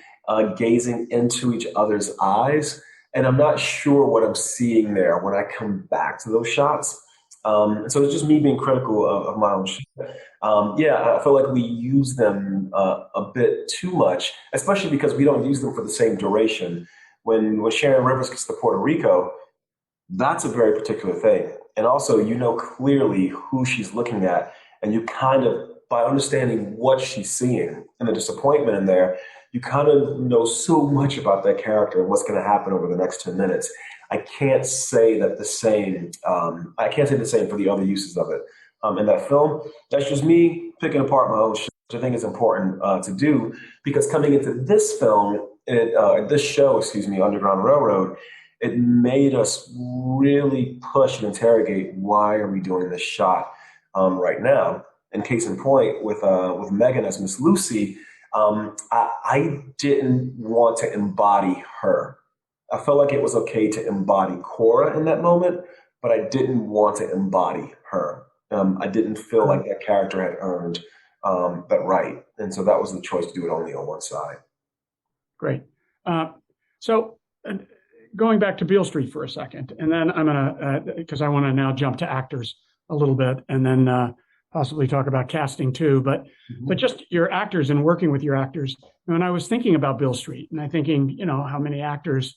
gazing into each other's eyes, and I'm not sure what I'm seeing there when I come back to those shots. So it's just me being critical of my own shit. Yeah, I feel like we use them a bit too much, especially because we don't use them for the same duration. When Sharon Rivers gets to Puerto Rico, that's a very particular thing. And also, you know clearly who she's looking at, and you kind of, by understanding what she's seeing and the disappointment in there, you kind of know so much about that character and what's going to happen over the next 10 minutes. I can't say that the same. I can't say the same for the other uses of it in that film. That's just me picking apart my own shit, which I think is important to do, because coming into this film, this show, Underground Railroad, it made us really push and interrogate, why are we doing this shot right now? And case in point, with Megan as Miss Lucy, I didn't want to embody her. I felt like it was okay to embody Cora in that moment, but I didn't want to embody her. I didn't feel like that character had earned that right. And so that was the choice to do it only on one side. Great. So going back to Beale Street for a second, and then I'm going to, because I want to now jump to actors a little bit, and then possibly talk about casting too, but just your actors and working with your actors. When I was thinking about Beale Street, and I'm thinking, how many actors,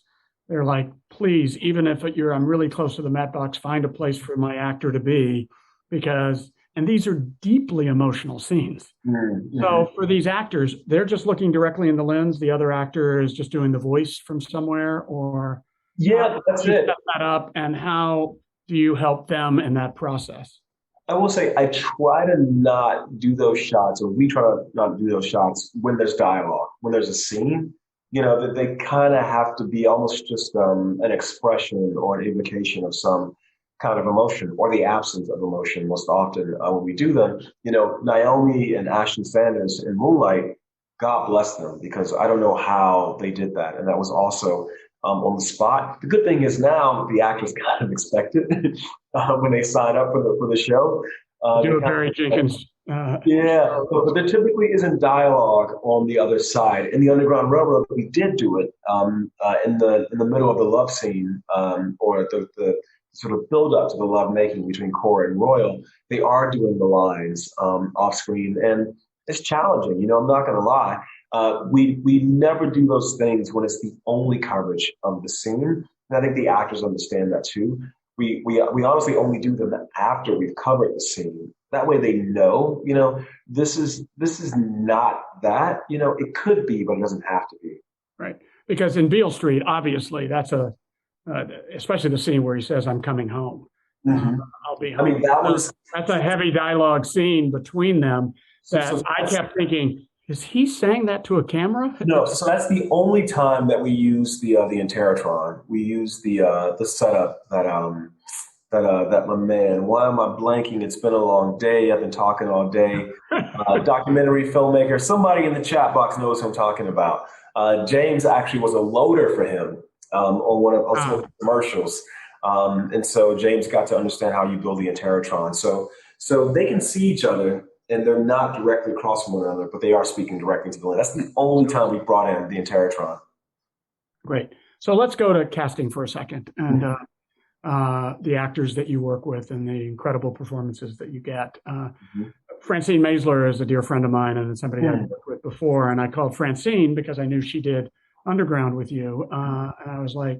they're like, please, even if I'm really close to the mat box, find a place for my actor to be, and these are deeply emotional scenes. Mm-hmm. So for these actors, they're just looking directly in the lens. The other actor is just doing the voice from somewhere, or that's it. Set that up, and how do you help them in that process? I will say I try to not do those shots, or we try to not do those shots when there's dialogue, when there's a scene. That they kind of have to be almost just an expression or an invocation of some kind of emotion, or the absence of emotion most often when we do them. Naomi and Ashton Sanders in Moonlight, God bless them, because I don't know how they did that. And that was also on the spot. The good thing is now the actors kind of expect it when they sign up for the show. Do a Barry Jenkins. But there typically isn't dialogue on the other side. In the Underground Railroad, we did do it in the middle of the love scene, or the sort of build up to the love making between Cora and Royal. They are doing the lines off screen, and it's challenging. I'm not going to lie. We never do those things when it's the only coverage of the scene, and I think the actors understand that too. We honestly only do them after we've covered the scene. That way they know, this is not that. It could be, but it doesn't have to be. Right. Because in Beale Street, obviously, that's especially the scene where he says, "I'm coming home." Mm-hmm. I'll be home. That's a heavy dialogue scene between them that I kept thinking, is he saying that to a camera? No, so that's the only time that we use the Interrotron. We use the setup that my man. Why am I blanking? It's been a long day. I've been talking all day. Documentary filmmaker. Somebody in the chat box knows who I'm talking about. James actually was a loader for him on one of some of the commercials, and so James got to understand how you build the Interrotron. So they can see each other, and they're not directly across from one another, but they are speaking directly to the lens. That's the only time we brought in the Interrotron. Great. So let's go to casting for a second, and the actors that you work with and the incredible performances that you get. Francine Maisler is a dear friend of mine and somebody I've worked with before, and I called Francine because I knew she did Underground with you, and I was like,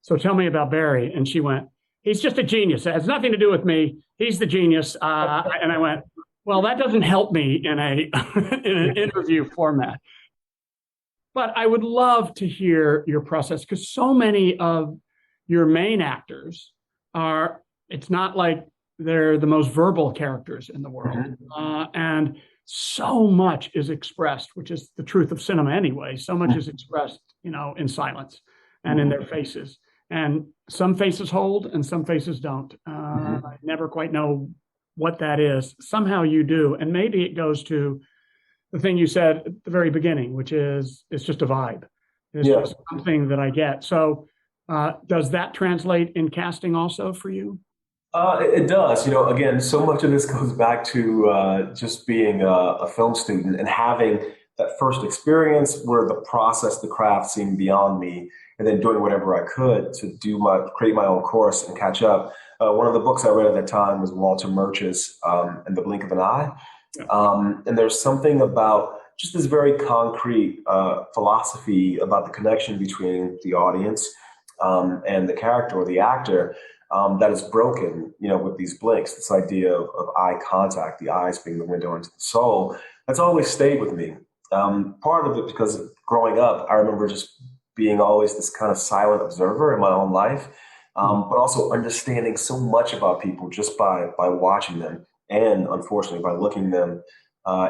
so tell me about Barry. And she went, he's just a genius. It has nothing to do with me. He's the genius. And I went, well, that doesn't help me in an interview format. But I would love to hear your process, because so many of your main actors it's not like they're the most verbal characters in the world. And so much is expressed, which is the truth of cinema anyway. So much is expressed, in silence and in their faces. And some faces hold and some faces don't. I never quite know what that is. Somehow you do. And maybe it goes to the thing you said at the very beginning, which is it's just a vibe. It's Yeah. just something that I get. So does that translate in casting also for you? It does. Again, so much of this goes back to just being a film student and having that first experience where the process, the craft seemed beyond me, and then doing whatever I could to create my own course and catch up. One of the books I read at that time was Walter Murch's In the Blink of an Eye. Yeah. And there's something about just this very concrete philosophy about the connection between the audience and the character or the actor that is broken, with these blinks. This idea of eye contact, the eyes being the window into the soul, that's always stayed with me. Part of it because growing up, I remember just being always this kind of silent observer in my own life, but also understanding so much about people just by watching them and unfortunately by looking them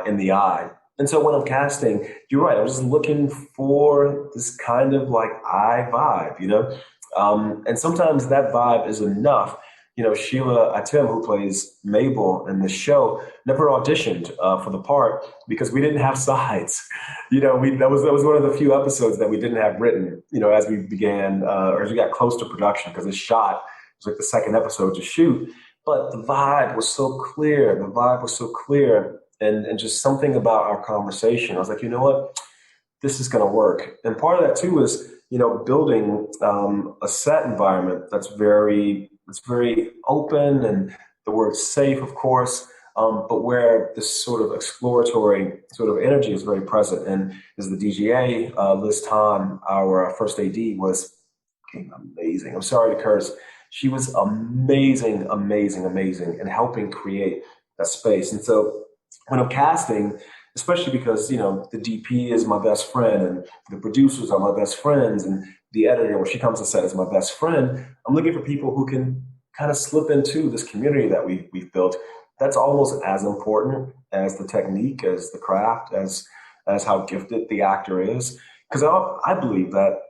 in the eye. And so when I'm casting, you're right, I was just looking for this kind of like eye vibe. And sometimes that vibe is enough. Sheila Atim, who plays Mabel in the show, never auditioned for the part because we didn't have sides. That was one of the few episodes that we didn't have written. As we began or as we got close to production, because it was like the second episode to shoot. But the vibe was so clear. The vibe was so clear, and just something about our conversation. I was like, you know what, this is going to work. And part of that too is building a set environment that's very open, and the word safe, of course, but where this sort of exploratory sort of energy is very present. And as the DGA, Liz Tan, our first AD, was amazing. I'm sorry to curse. She was amazing, amazing, amazing in helping create that space. And so when I'm casting, especially because, the DP is my best friend and the producers are my best friends and the editor, when she comes to set, is my best friend, I'm looking for people who can kind of slip into this community that we've built. That's almost as important as the technique, as the craft, as how gifted the actor is. Because I believe that,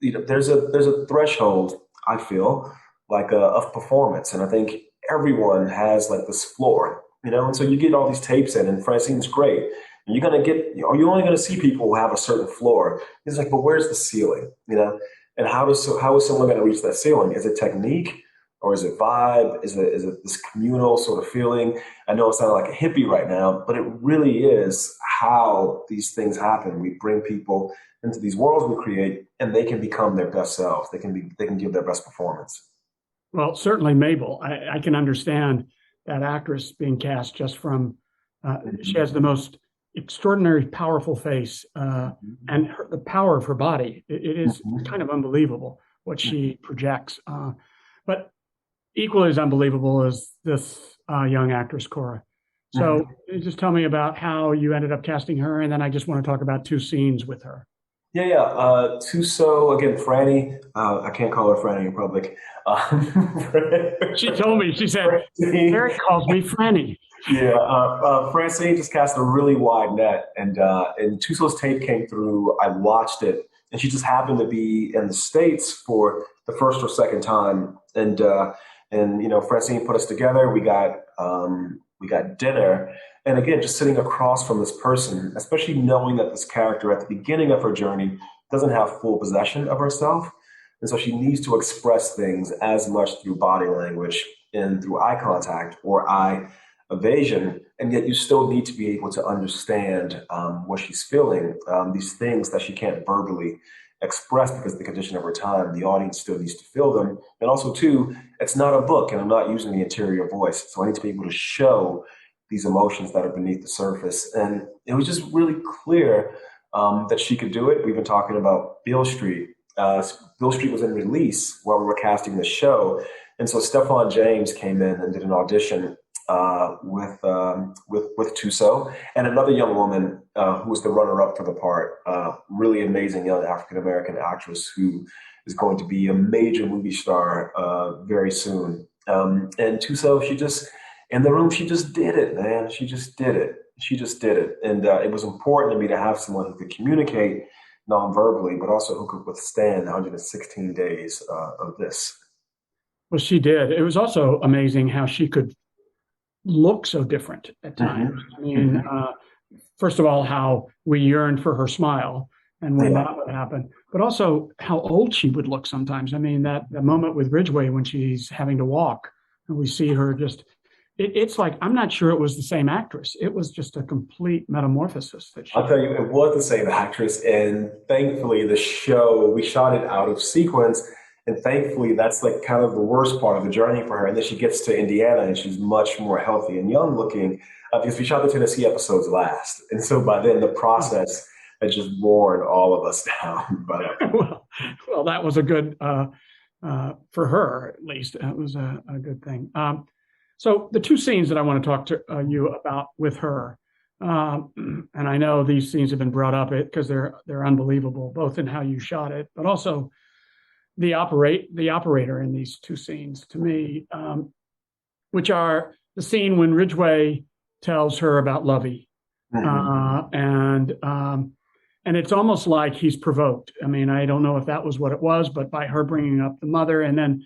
there's a threshold, I feel, like of performance. And I think everyone has like this floor. And so you get all these tapes in, and Francine's great. And you're only going to see people who have a certain floor. It's like, but where's the ceiling? And how is someone going to reach that ceiling? Is it technique, or is it vibe? Is it this communal sort of feeling? I know it sounds like a hippie right now, but it really is how these things happen. We bring people into these worlds we create, and they can become their best selves. They can give their best performance. Well, certainly Mabel. I can understand that actress being cast just from, she has the most extraordinary, powerful face, and the power of her body. It is kind of unbelievable what she projects. But equally as unbelievable is this young actress, Cora. So just tell me about how you ended up casting her, and then I just want to talk about two scenes with her. Yeah. Tuso, again, Franny. I can't call her Franny in public. She told me, she said, Barry calls me Franny. Yeah, Francine just cast a really wide net, and Tuso's tape came through. I watched it, and she just happened to be in the States for the first or second time, and Francine put us together. We got dinner. And again, just sitting across from this person, especially knowing that this character at the beginning of her journey doesn't have full possession of herself. And so she needs to express things as much through body language and through eye contact or eye evasion. And yet you still need to be able to understand what she's feeling, these things that she can't verbally express because of the condition of her time. The audience still needs to feel them. And also, too, it's not a book, and I'm not using the interior voice. So I need to be able to show these emotions that are beneath the surface. And it was just really clear that she could do it. We've been talking about Beale Street. Beale Street was in release while we were casting the show. And so Stefan James came in and did an audition with Tuso, and another young woman who was the runner-up for the part, really amazing young African-American actress who is going to be a major movie star very soon. And Tuso, in the room, she just did it, man. She just did it. And it was important to me to have someone who could communicate non-verbally, but also who could withstand 116 days of this. Well, she did. It was also amazing how she could look so different at times. I mean, first of all, how we yearned for her smile and when that would happen, but also how old she would look sometimes. I mean, that moment with Ridgway when she's having to walk and we see her just, it's like, I'm not sure it was the same actress. It was just a complete metamorphosis that I'll tell you, it was the same actress. And thankfully, the show, we shot it out of sequence. And thankfully, that's like kind of the worst part of the journey for her. And then she gets to Indiana and she's much more healthy and young looking because we shot the Tennessee episodes last. And so by then, the process had just worn all of us down. But well, that was a good, for her at least, that was a good thing. So the two scenes that I want to talk to you about with her, and I know these scenes have been brought up because they're unbelievable, both in how you shot it, but also the operator in these two scenes to me, which are the scene when Ridgway tells her about Lovey, and it's almost like he's provoked. I mean, I don't know if that was what it was, but by her bringing up the mother, and then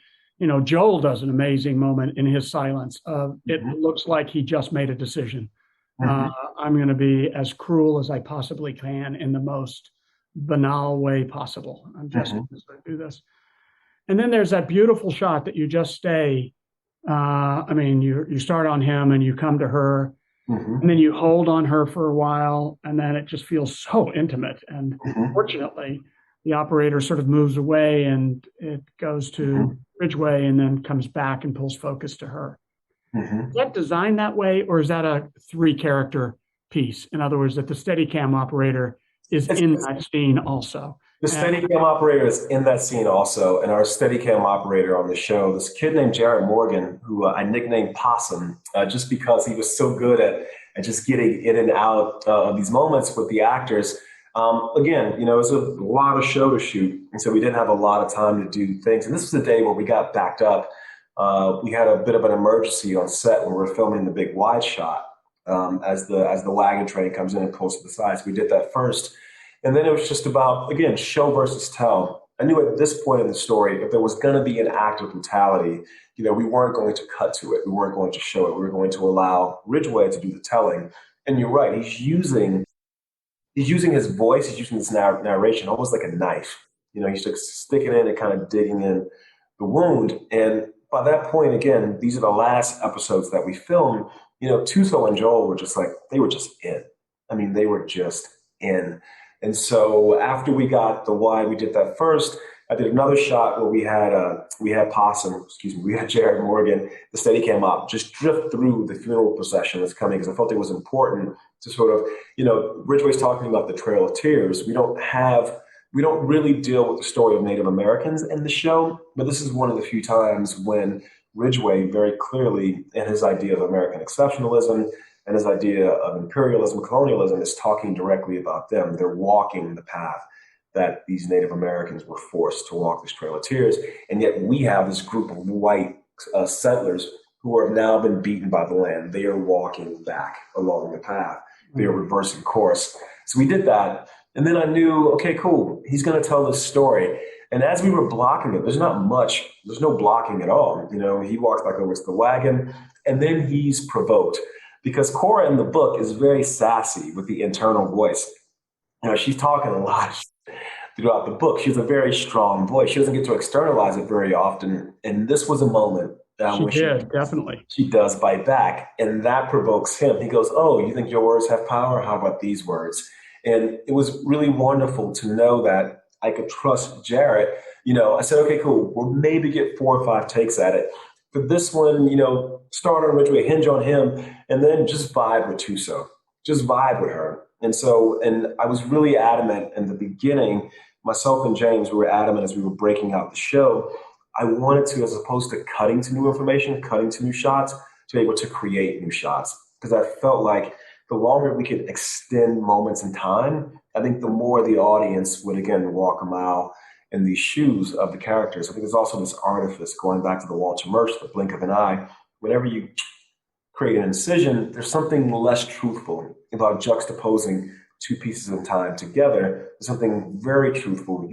Joel does an amazing moment in his silence. It looks like he just made a decision. I'm going to be as cruel as I possibly can in the most banal way possible. I'm just going to do this. And then there's that beautiful shot that you just stay. I mean, you start on him and you come to her, and then you hold on her for a while, and then it just feels so intimate. And fortunately, the operator sort of moves away and it goes to Ridgway and then comes back and pulls focus to her. Is that designed that way, or is that a 3-character piece? In other words, that the Steadicam operator is in that scene also. The Steadicam operator is in that scene also, and our Steadicam operator on the show, this kid named Jared Morgan, who I nicknamed Possum, just because he was so good at just getting in and out of these moments with the actors. Again, it was a lot of show to shoot, and so we didn't have a lot of time to do things. And this was the day where we got backed up. We had a bit of an emergency on set when we were filming the big wide shot as the wagon train comes in and pulls to the side. So we did that first. And then it was just about, again, show versus tell. I knew at this point in the story, if there was going to be an act of brutality, we weren't going to cut to it. We weren't going to show it. We were going to allow Ridgway to do the telling. And you're right. He's using his voice. He's using this narration almost like a knife. He's just sticking in and kind of digging in the wound. And by that point, again, these are the last episodes that we filmed. Tuso and Joel were just like, they were just in. I mean, they were just in. And so after we got the wide, we did that first. I did another shot where we had Jared Morgan, the Steadicam op, just drift through the funeral procession that's coming because I felt it was important to sort of, Ridgway's talking about the Trail of Tears. We don't really deal with the story of Native Americans in the show, but this is one of the few times when Ridgway very clearly, in his idea of American exceptionalism, and his idea of imperialism, colonialism, is talking directly about them. They're walking the path that these Native Americans were forced to walk, this Trail of Tears. And yet we have this group of white settlers who have now been beaten by the land. They are walking back along the path. They are reversing course. So we did that. And then I knew, okay, cool, he's going to tell this story. And as we were blocking it, there's no blocking at all. He walks back over to the wagon, and then he's provoked. Because Cora in the book is very sassy with the internal voice. She's talking a lot throughout the book. She has a very strong voice. She doesn't get to externalize it very often. And this was a moment definitely. She does bite back. And that provokes him. He goes, oh, you think your words have power? How about these words? And it was really wonderful to know that I could trust Jared. I said, okay, cool. We'll maybe get 4 or 5 takes at it. For this one, start on Ridgway, hinge on him, and then just vibe with Tuso. Just vibe with her. And I was really adamant in the beginning, myself and James, we were adamant as we were breaking out the show. I wanted to, as opposed to cutting to new information, cutting to new shots, to be able to create new shots. Because I felt like the longer we could extend moments in time, I think the more the audience would, again, walk a mile in the shoes of the characters. I think there's also this artifice, going back to the Walter Murch, the blink of an eye. Whenever you create an incision, there's something less truthful about juxtaposing 2 pieces of time together. There's something very truthful.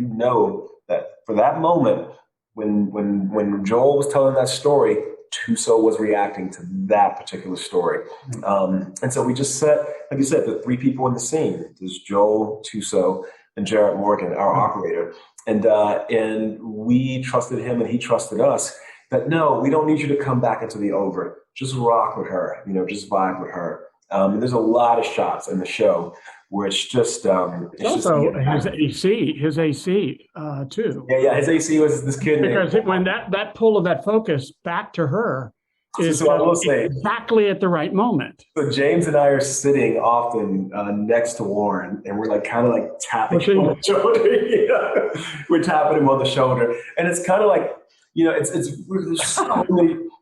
That for that moment, when Joel was telling that story, Tuso was reacting to that particular story. And so we just set, like you said, the three people in the scene. There's Joel, Tuso, and Jarrett Morgan, our operator. And we trusted him and he trusted us that, no, we don't need you to come back into the over. Just rock with her, just vibe with her. And there's a lot of shots in the show where it's just also his AC too. Yeah, his AC was this kid. Because when that pull of that focus back to her is so I will say, exactly at the right moment. So James and I are sitting often next to Warren, and we're kind of tapping him on the shoulder. We're tapping him on the shoulder, and it's kind of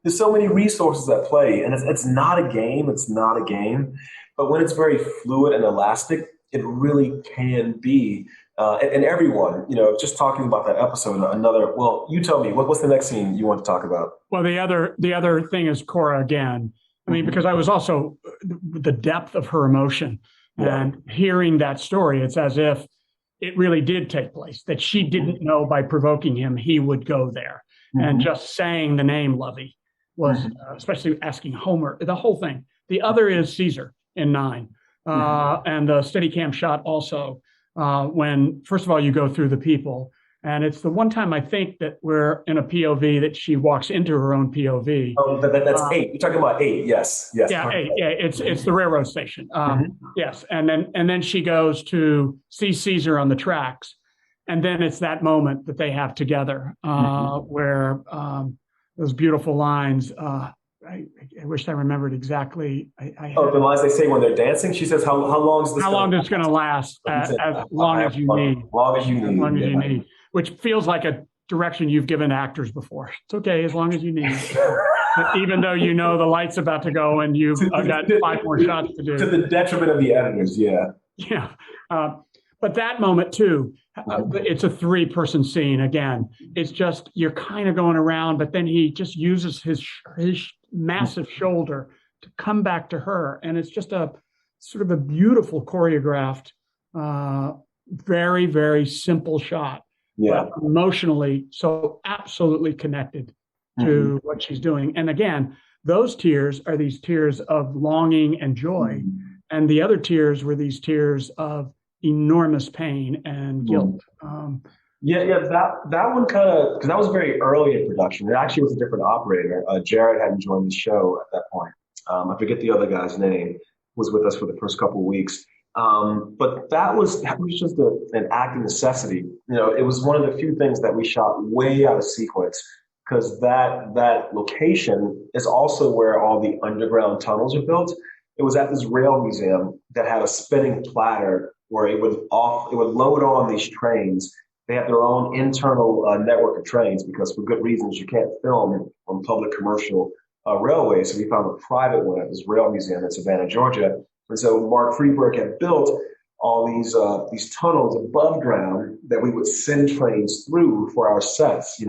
there's so many resources at play, and it's not a game. It's not a game, but when it's very fluid and elastic, it really can be. And everyone, just talking about that episode, well, you tell me, what's the next scene you want to talk about? Well, the other thing is Cora again. I mean, because I was also the depth of her emotion and hearing that story, it's as if it really did take place, that she didn't know by provoking him, he would go there. And just saying the name Lovey was, especially asking Homer, the whole thing. The other is Caesar in 9. And the Steadicam shot also. When, first of all, you go through the people, and it's the one time I think that we're in a POV that she walks into her own POV. Oh, that's 8. You're talking about 8, yes. Yeah, 8. Yeah, it's the railroad station. Yes, and then she goes to see Caesar on the tracks, and then it's that moment that they have together, where those beautiful lines. I wish I remembered exactly. The lines they say when they're dancing. She says, "How long is this? How long is it going to last? As long as you need. As long as you need. As long as you need." Which feels like a direction you've given actors before. It's okay as long as you need. Even though the light's about to go and you've got 5 more shots to do. To the detriment of the editors, yeah. Yeah. But that moment too, it's a 3-person scene again. It's just, you're kind of going around, but then he just uses his massive shoulder to come back to her. And it's just a sort of a beautiful choreographed, very, very simple shot. But emotionally so absolutely connected to what she's doing. And again, those tears are these tears of longing and joy. And the other tears were these tears of enormous pain and guilt. That one kind of, because that was very early in production. It actually was a different operator. Jared hadn't joined the show at that point. I forget the other guy's name, was with us for the first couple of weeks. But that was just an act of necessity. It was one of the few things that we shot way out of sequence, because that location is also where all the underground tunnels are built. It was at this rail museum that had a spinning platter where it would load on these trains. They have their own internal network of trains, because for good reasons you can't film on public commercial railways. So we found a private one at this rail museum in Savannah, Georgia. And so Mark Freeberg had built all these tunnels above ground that we would send trains through for our sets.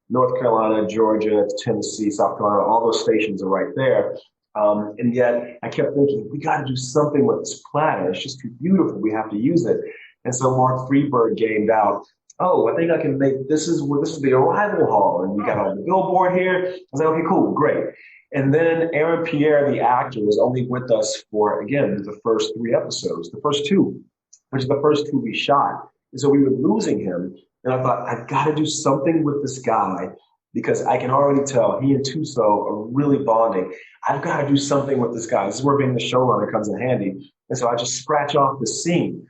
North Carolina, Georgia, Tennessee, South Carolina, all those stations are right there. And yet I kept thinking, we got to do something with this platter. It's just too beautiful. We have to use it. And so Mark Freeberg gamed out, I think I can make, this is the arrival hall. And we got on the billboard here. I was like, okay, cool, great. And then Aaron Pierre, the actor, was only with us for, again, the first 3 episodes, the first 2, which is the first 2 we shot. And so we were losing him. And I thought, I've got to do something with this guy, because I can already tell he and Tuso are really bonding. I've got to do something with this guy. This is where being the showrunner comes in handy. And so I just scratch off the scene.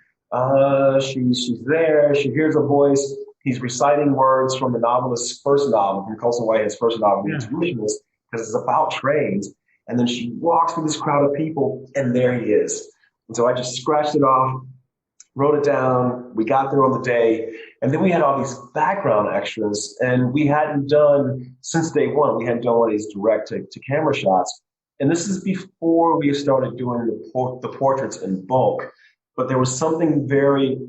She's there. She hears a voice. He's reciting words from the novelist's first novel, from Colson Whitehead's first novel, The Intuitionist, because it's about trains. And then she walks through this crowd of people, and there he is. And so I just scratched it off, wrote it down. We got there on the day. And then we had all these background extras, and we hadn't done, since day one, we hadn't done one of these direct to camera shots. And this is before we started doing the portraits in bulk. But there was something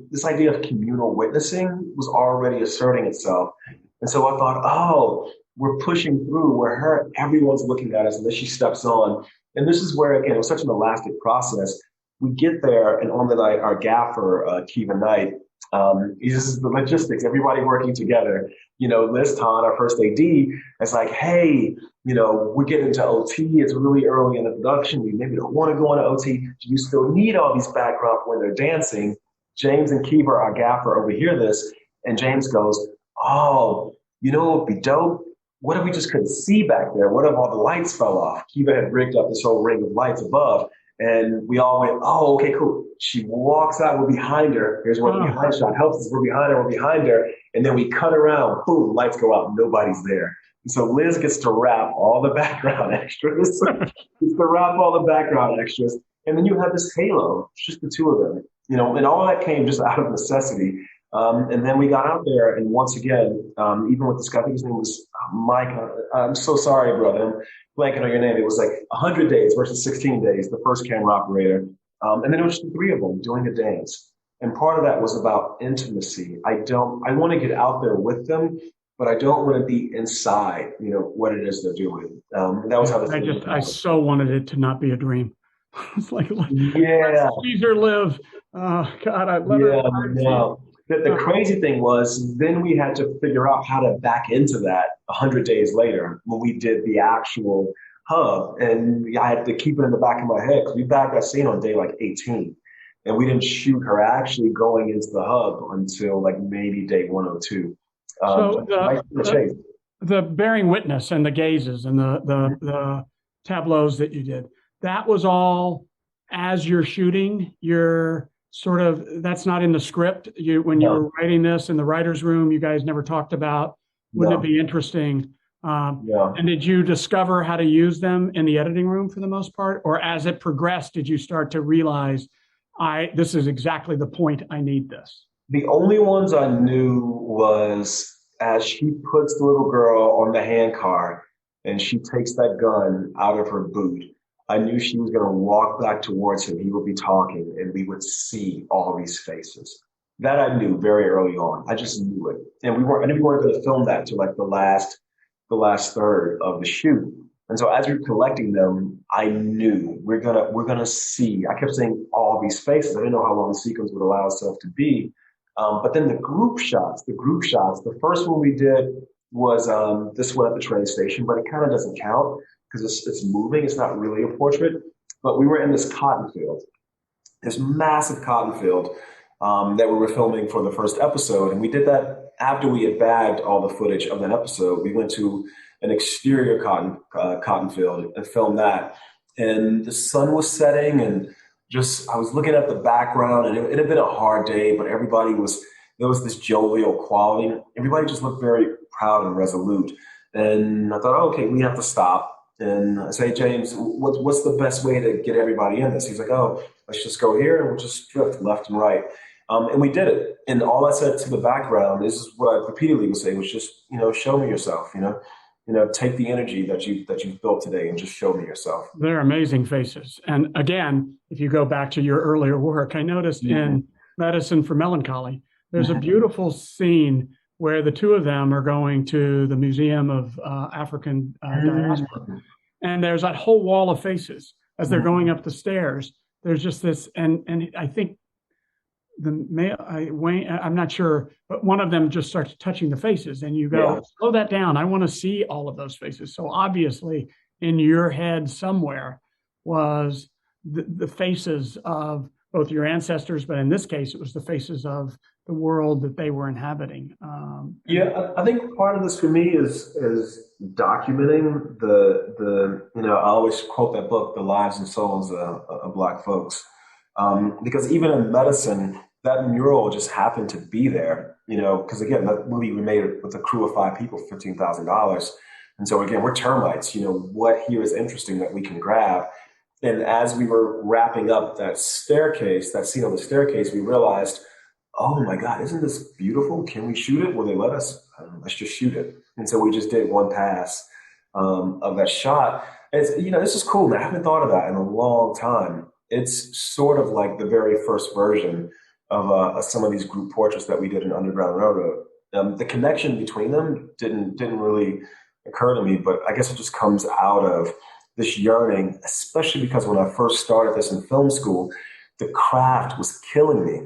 this idea of communal witnessing was already asserting itself. And so I thought, we're pushing through where everyone's looking at us, and then she steps on. And this is where, again, it was such an elastic process. We get there, and on the night, our gaffer, Kiva Knight, This is the logistics, everybody working together. Liz Todd, our first AD, is like, hey, we're getting into OT. It's really early in the production. We maybe don't want to go into OT. Do you still need all these background when they're dancing? James and Kiva, our gaffer, overhear this. And James goes, oh, what would be dope? What if we just couldn't see back there? What if all the lights fell off? Kiva had rigged up this whole ring of lights above. And we all went, oh, okay, cool. She walks out, we're behind her. Here's where the behind shot helps us. We're behind her. And then we cut around, boom, lights go out, nobody's there. And so Liz gets to wrap all the background extras. And then you have this halo, it's just the two of them. And all of that came just out of necessity. And then we got out there, and once again, even with this guy, I think his name was Mike. I'm so sorry, brother. I'm blanking on your name. It was like 100 days versus 16 days, the first camera operator. And then it was just the three of them doing a dance. And part of that was about intimacy. I want to get out there with them, but I don't want to be inside, what it is they're doing. That was how I so wanted it to not be a dream. It's like, yeah. Caesar live. God, I love it. No. The crazy thing was then we had to figure out how to back into that 100 days later when we did the actual hub. And I had to keep it in the back of my head because we backed that scene on day like 18. And we didn't shoot her actually going into the hub until like maybe day 102. So the bearing witness and the gazes and the tableaus that you did, that was all as you're shooting, you're sort of, that's not in the script. When you were writing this in the writer's room, you guys never talked about, wouldn't it be interesting? And did you discover how to use them in the editing room for the most part? Or as it progressed, did you start to realize, this is exactly the point, I need this? The only ones I knew was as she puts the little girl on the handcar and she takes that gun out of her boot, I knew she was going to walk back towards him. He would be talking and we would see all these faces. That I knew very early on. I just knew it. And we weren't going to film that to like the last third of the shoot. And so as we were collecting them, I knew we're gonna see. I kept saying all these faces. I didn't know how long the sequence would allow itself to be. But then the group shots, the first one we did was this one at the train station, but it kind of doesn't count because it's moving. It's not really a portrait. But we were in this cotton field, this massive cotton field that we were filming for the first episode. And we did that after we had bagged all the footage of that episode. We went to an exterior cotton field and filmed that. And the sun was setting and I was looking at the background, and it had been a hard day, but there was this jovial quality. Everybody just looked very proud and resolute. And I thought, okay, we have to stop. And I say, James, what's the best way to get everybody in this? He's like, oh, let's just go here and we'll just drift left and right. And we did it. And all I said to the background, this is what I repeatedly would say, was just, show me yourself, take the energy that you've built today and just show me yourself. They're amazing faces. And again, if you go back to your earlier work, I noticed in Medicine for Melancholy, there's a beautiful scene where the two of them are going to the Museum of African Diaspora. And there's that whole wall of faces as they're going up the stairs. There's just this, and I think I'm not sure, but one of them just starts touching the faces and you go, slow that down. I want to see all of those faces. So obviously in your head somewhere was the faces of both your ancestors, but in this case, it was the faces of the world that they were inhabiting. I think part of this for me is documenting the I always quote that book, The Lives and Souls of Black Folks. Because even in Medicine, that mural just happened to be there, because again, that movie we made it with a crew of 5 people, $15,000. And so again, we're termites, what here is interesting that we can grab. And as we were wrapping up that scene on the staircase, we realized, oh my God, isn't this beautiful? Can we shoot it? Will they let us? Let's just shoot it. And so we just did one pass of that shot. And it's, this is cool, man. I haven't thought of that in a long time. It's sort of like the very first version of some of these group portraits that we did in Underground Railroad. The connection between them didn't really occur to me, but I guess it just comes out of this yearning, especially because when I first started this in film school, the craft was killing me.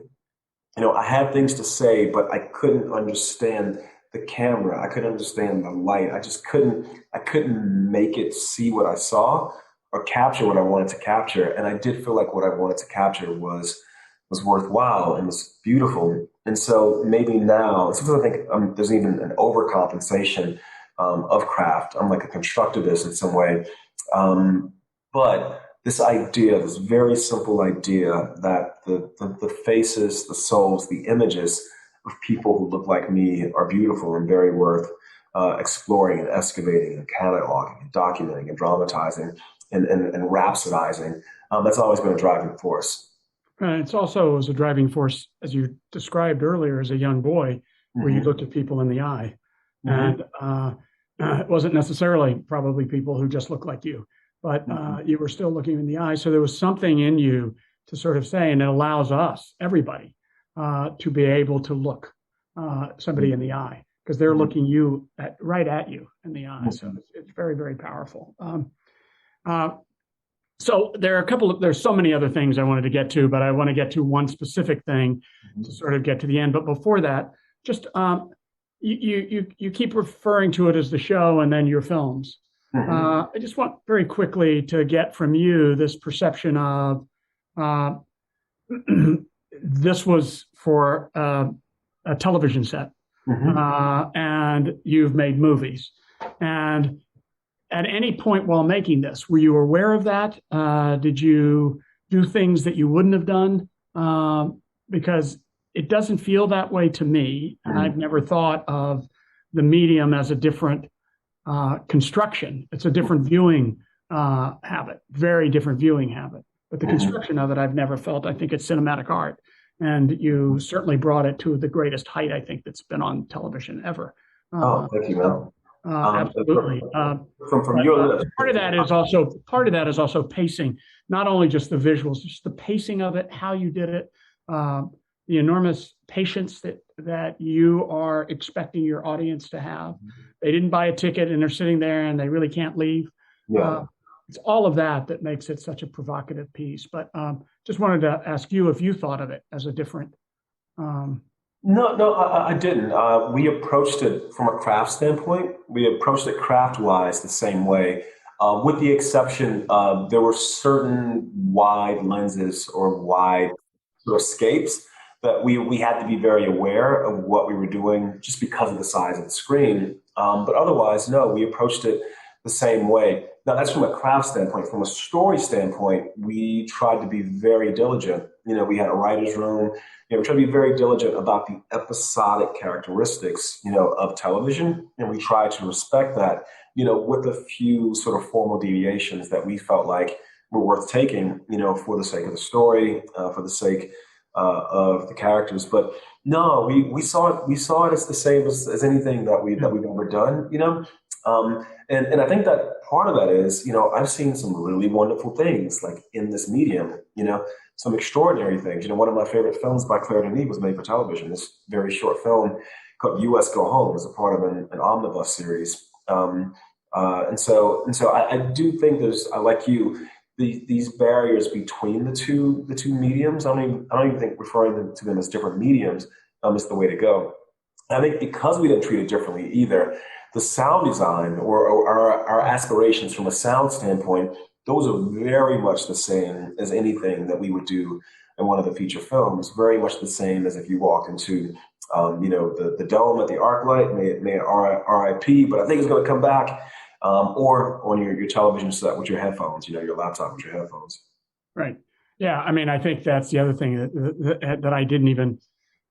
I had things to say, but I couldn't understand the camera. I couldn't understand the light. I couldn't make it see what I saw or capture what I wanted to capture. And I did feel like what I wanted to capture was worthwhile and was beautiful. And so maybe now, sometimes I think there's even an overcompensation of craft. I'm like a constructivist in some way. But this idea, this very simple idea that the faces, the souls, the images of people who look like me are beautiful and very worth exploring and excavating and cataloging and documenting and dramatizing and rhapsodizing. That's always been a driving force. And it's also as a driving force, as you described earlier, as a young boy, where you looked at people in the eye. And it wasn't necessarily probably people who just looked like you, but you were still looking in the eye. So there was something in you to sort of say, and it allows us, everybody, to be able to look somebody in the eye because they're looking right at you in the eye. So it's very, very powerful. So there's so many other things I wanted to get to, but I want to get to one specific thing to sort of get to the end. But before that, just you keep referring to it as the show and then your films. I just want very quickly to get from you this perception of this was for a television set, and you've made movies. And at any point while making this, were you aware of that? Did you do things that you wouldn't have done? Because it doesn't feel that way to me. And I've never thought of the medium as a different construction. It's a different viewing habit, very different viewing habit. But the construction of it, I've never felt. I think it's cinematic art. And you certainly brought it to the greatest height, I think, that's been on television ever. Thank you, man. Absolutely. From your lips. Part of that is also pacing, not only just the visuals, just the pacing of it, how you did it, the enormous patience that you are expecting your audience to have. They didn't buy a ticket and they're sitting there and they really can't leave. Yeah. It's all of that makes it such a provocative piece. But just wanted to ask you if you thought of it as a different. No, I didn't. We approached it from a craft standpoint. We approached it craft-wise the same way, with the exception there were certain wide lenses or wide sort of scapes that we had to be very aware of what we were doing just because of the size of the screen. But otherwise, no, we approached it the same way. Now, that's from a craft standpoint. From a story standpoint, we tried to be very diligent. We had a writer's room. We tried to be very diligent about the episodic characteristics, of television. And we tried to respect that, with a few sort of formal deviations that we felt like were worth taking, for the sake of the story, for the sake of the characters. But no, we saw it as the same as anything that we've ever done, and I think that part of that is, I've seen some really wonderful things like in this medium, some extraordinary things. One of my favorite films by Claire Denis was made for television. This very short film called U.S. Go Home as a part of an omnibus series. And so I do think I like you, these barriers between the two mediums. I don't even think referring to them as different mediums is the way to go. I think because we didn't treat it differently either, the sound design or our aspirations from a sound standpoint, those are very much the same as anything that we would do in one of the feature films. Very much the same as if you walked into, the dome at the ArcLight, may it RIP, but I think it's going to come back, or on your television set with your headphones, your laptop with your headphones. Right. Yeah. I mean, I think that's the other thing that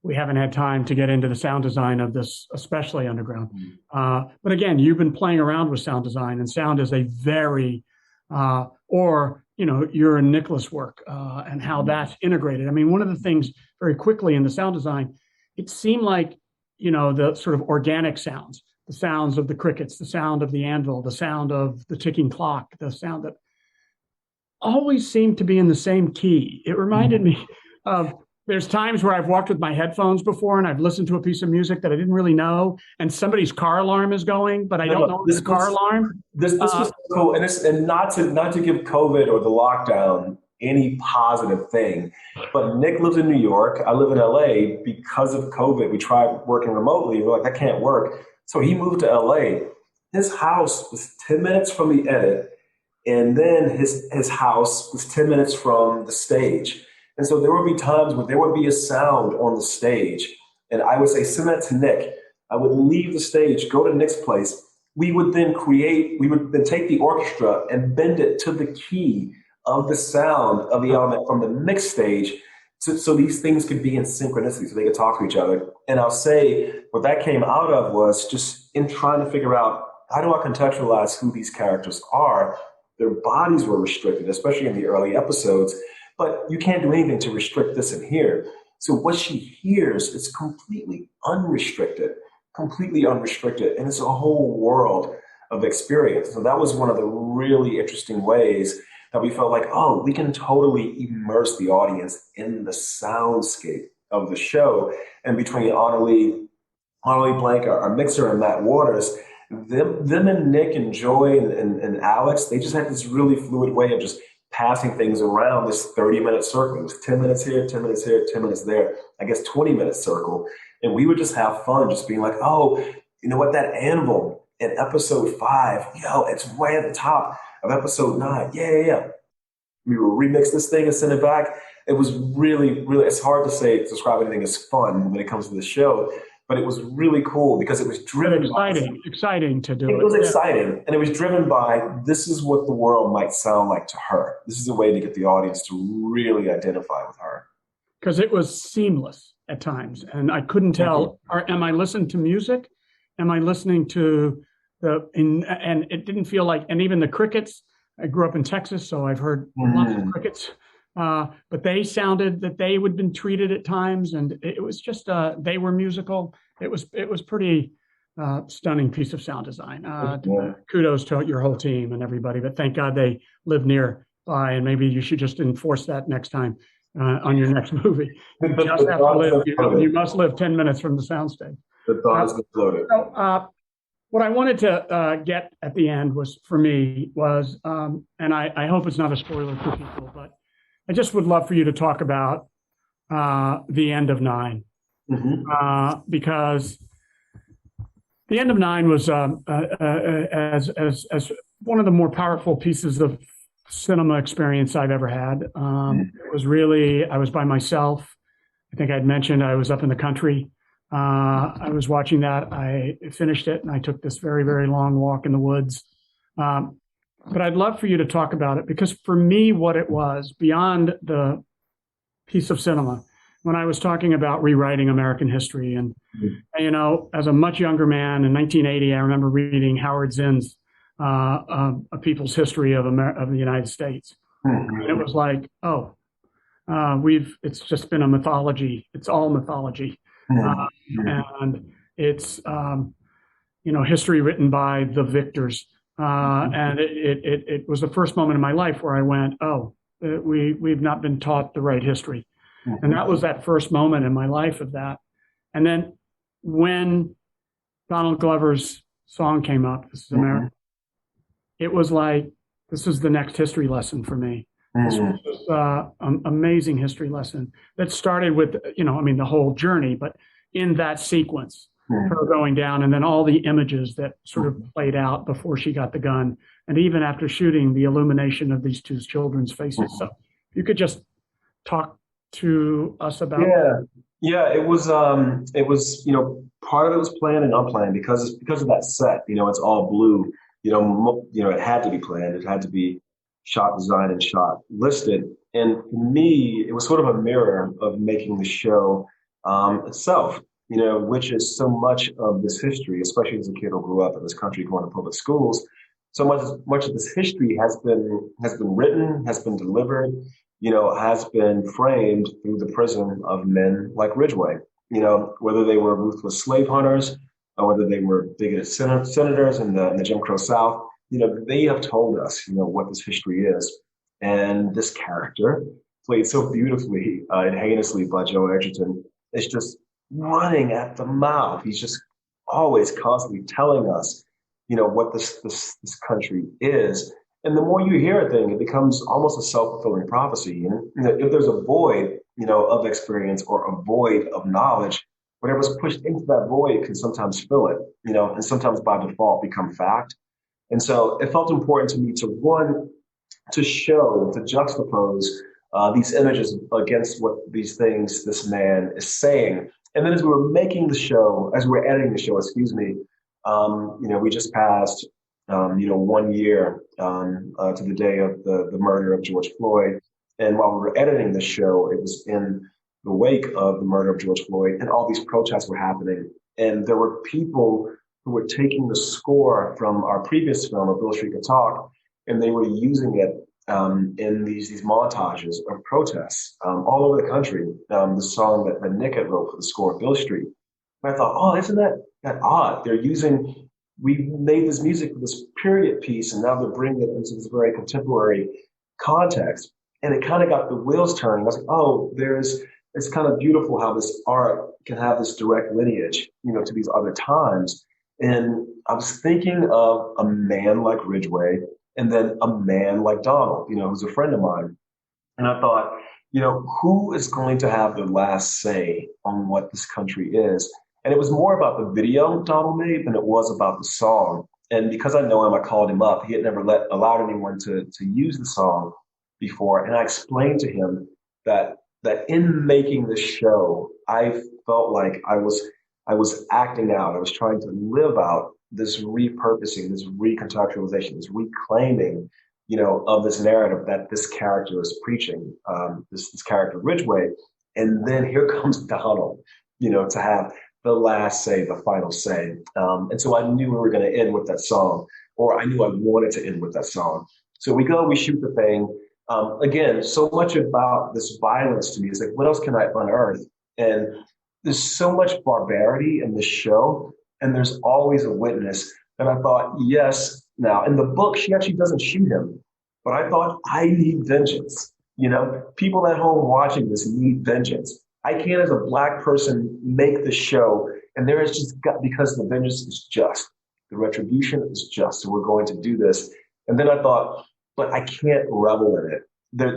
we haven't had time to get into the sound design of this, especially Underground. But again, you've been playing around with sound design, and sound is a very, your and Nicholas' work and how that's integrated. I mean, one of the things very quickly in the sound design, it seemed like, the sort of organic sounds, the sounds of the crickets, the sound of the anvil, the sound of the ticking clock, the sound that always seemed to be in the same key. It reminded me of, there's times where I've walked with my headphones before and I've listened to a piece of music that I didn't really know, and somebody's car alarm is going, but I don't know this car alarm. This was cool, and not to give COVID or the lockdown any positive thing. But Nick lives in New York. I live in LA. Because of COVID, we tried working remotely. We're like, that can't work. So he moved to LA. His house was 10 minutes from the edit. And then his house was 10 minutes from the stage. And so there would be times where there would be a sound on the stage. And I would say, send that to Nick. I would leave the stage, go to Nick's place. We would then take the orchestra and bend it to the key of the sound of the element from the mixed stage. So these things could be in synchronicity, so they could talk to each other. And I'll say what that came out of was just in trying to figure out, how do I contextualize who these characters are? Their bodies were restricted, especially in the early episodes, but you can't do anything to restrict this in here. So what she hears is completely unrestricted, and it's a whole world of experience. So that was one of the really interesting ways that we felt like, oh, we can totally immerse the audience in the soundscape of the show. And between Annalie Blank, our mixer, and Matt Waters, them and Nick and Joy and Alex, they just had this really fluid way of just passing things around this 30-minute circle. It was 10 minutes here, 10 minutes here, 10 minutes there, I guess 20-minute circle. And we would just have fun, just being like, oh, you know what, that anvil in episode 5, it's way at the top of episode 9. Yeah. We will remix this thing and send it back. It was really, really, it's hard to describe anything as fun when it comes to the show, but it was really cool because it was driven exciting to do it. It was exciting, and it was driven by, this is what the world might sound like to her. This is a way to get the audience to really identify with her. Because it was seamless at times, and I couldn't tell, am I listening to music? Am I listening to and it didn't feel like, and even the crickets, I grew up in Texas, so I've heard lots of crickets. But they sounded that they would have been treated at times, and it was just they were musical. It was pretty stunning piece of sound design. Kudos to your whole team and everybody. But thank God they live nearby, and maybe you should just enforce that next time on your next movie. You must live 10 minutes from the soundstage. The thought is exploded. What I wanted to get at the end was, and I hope it's not a spoiler for people, but I just would love for you to talk about the end of 9, because the end of 9 was as one of the more powerful pieces of cinema experience I've ever had. It was really, I was by myself. I think I'd mentioned I was up in the country. I was watching that. I finished it, and I took this very, very long walk in the woods. But I'd love for you to talk about it, because for me, what it was, beyond the piece of cinema, when I was talking about rewriting American history, and as a much younger man in 1980, I remember reading Howard Zinn's A People's History of the United States. And it was like, it's just been a mythology. It's all mythology. And it's, history written by the victors. And it was the first moment in my life where I went, we've not been taught the right history. And that was that first moment in my life of that. And then when Donald Glover's song came up, This is America, it was like, this is the next history lesson for me. This was just an amazing history lesson that started with, the whole journey, but in that sequence, her going down, and then all the images that sort of played out before she got the gun, and even after shooting, the illumination of these two children's faces. So if you could just talk to us about that. Yeah, it was part of it was planned and unplanned because of that set. It's all blue. It had to be planned. It had to be shot, designed, and shot listed. And for me, it was sort of a mirror of making the show itself, which is so much of this history, especially as a kid who grew up in this country going to public schools. So much of this history has been written, has been delivered, has been framed through the prism of men like Ridgway, whether they were ruthless slave hunters or whether they were bigoted senators in the Jim Crow South. They have told us, what this history is. And this character, played so beautifully and heinously by Joe Edgerton, is just running at the mouth. He's just always constantly telling us, what this country is. And the more you hear a thing, it becomes almost a self-fulfilling prophecy. And if there's a void, of experience or a void of knowledge, whatever's pushed into that void can sometimes fill it, and sometimes by default become fact. And so it felt important to me to one, to show, to juxtapose these images against what these things this man is saying. And then as we were making the show, as we were editing the show, we just passed, 1 year to the day of the murder of George Floyd. And while we were editing the show, it was in the wake of the murder of George Floyd, and all these protests were happening. And there were people who were taking the score from our previous film, of Beale Street Could Talk, and they were using it in these montages of protests all over the country. The song that Nick had wrote for the score of Beale Street. And I thought, oh, isn't that odd? We made this music for this period piece, and now they're bringing it into this very contemporary context. And it kind of got the wheels turning. I was like, oh, it's kind of beautiful how this art can have this direct lineage, to these other times. And I was thinking of a man like Ridgway, and then a man like Donald, who's a friend of mine. And I thought, who is going to have the last say on what this country is? And it was more about the video Donald made than it was about the song. And because I know him, I called him up. He had never allowed anyone to use the song before. And I explained to him that in making the show, I felt like I was acting out. I was trying to live out this repurposing, this recontextualization, this reclaiming, of this narrative that this character is preaching, this character Ridgway. And then here comes Donald, to have the last say, the final say. And so I knew we were going to end with that song, or I knew I wanted to end with that song. So we shoot the thing. Again, so much about this violence to me is like, what else can I unearth? And there's so much barbarity in this show, and there's always a witness. And I thought, yes, now in the book, she actually doesn't shoot him, but I thought, I need vengeance. People at home watching this need vengeance. I can't, as a Black person, make the show, and there is because the vengeance is just, the retribution is just, so we're going to do this. And then I thought, but I can't revel in it.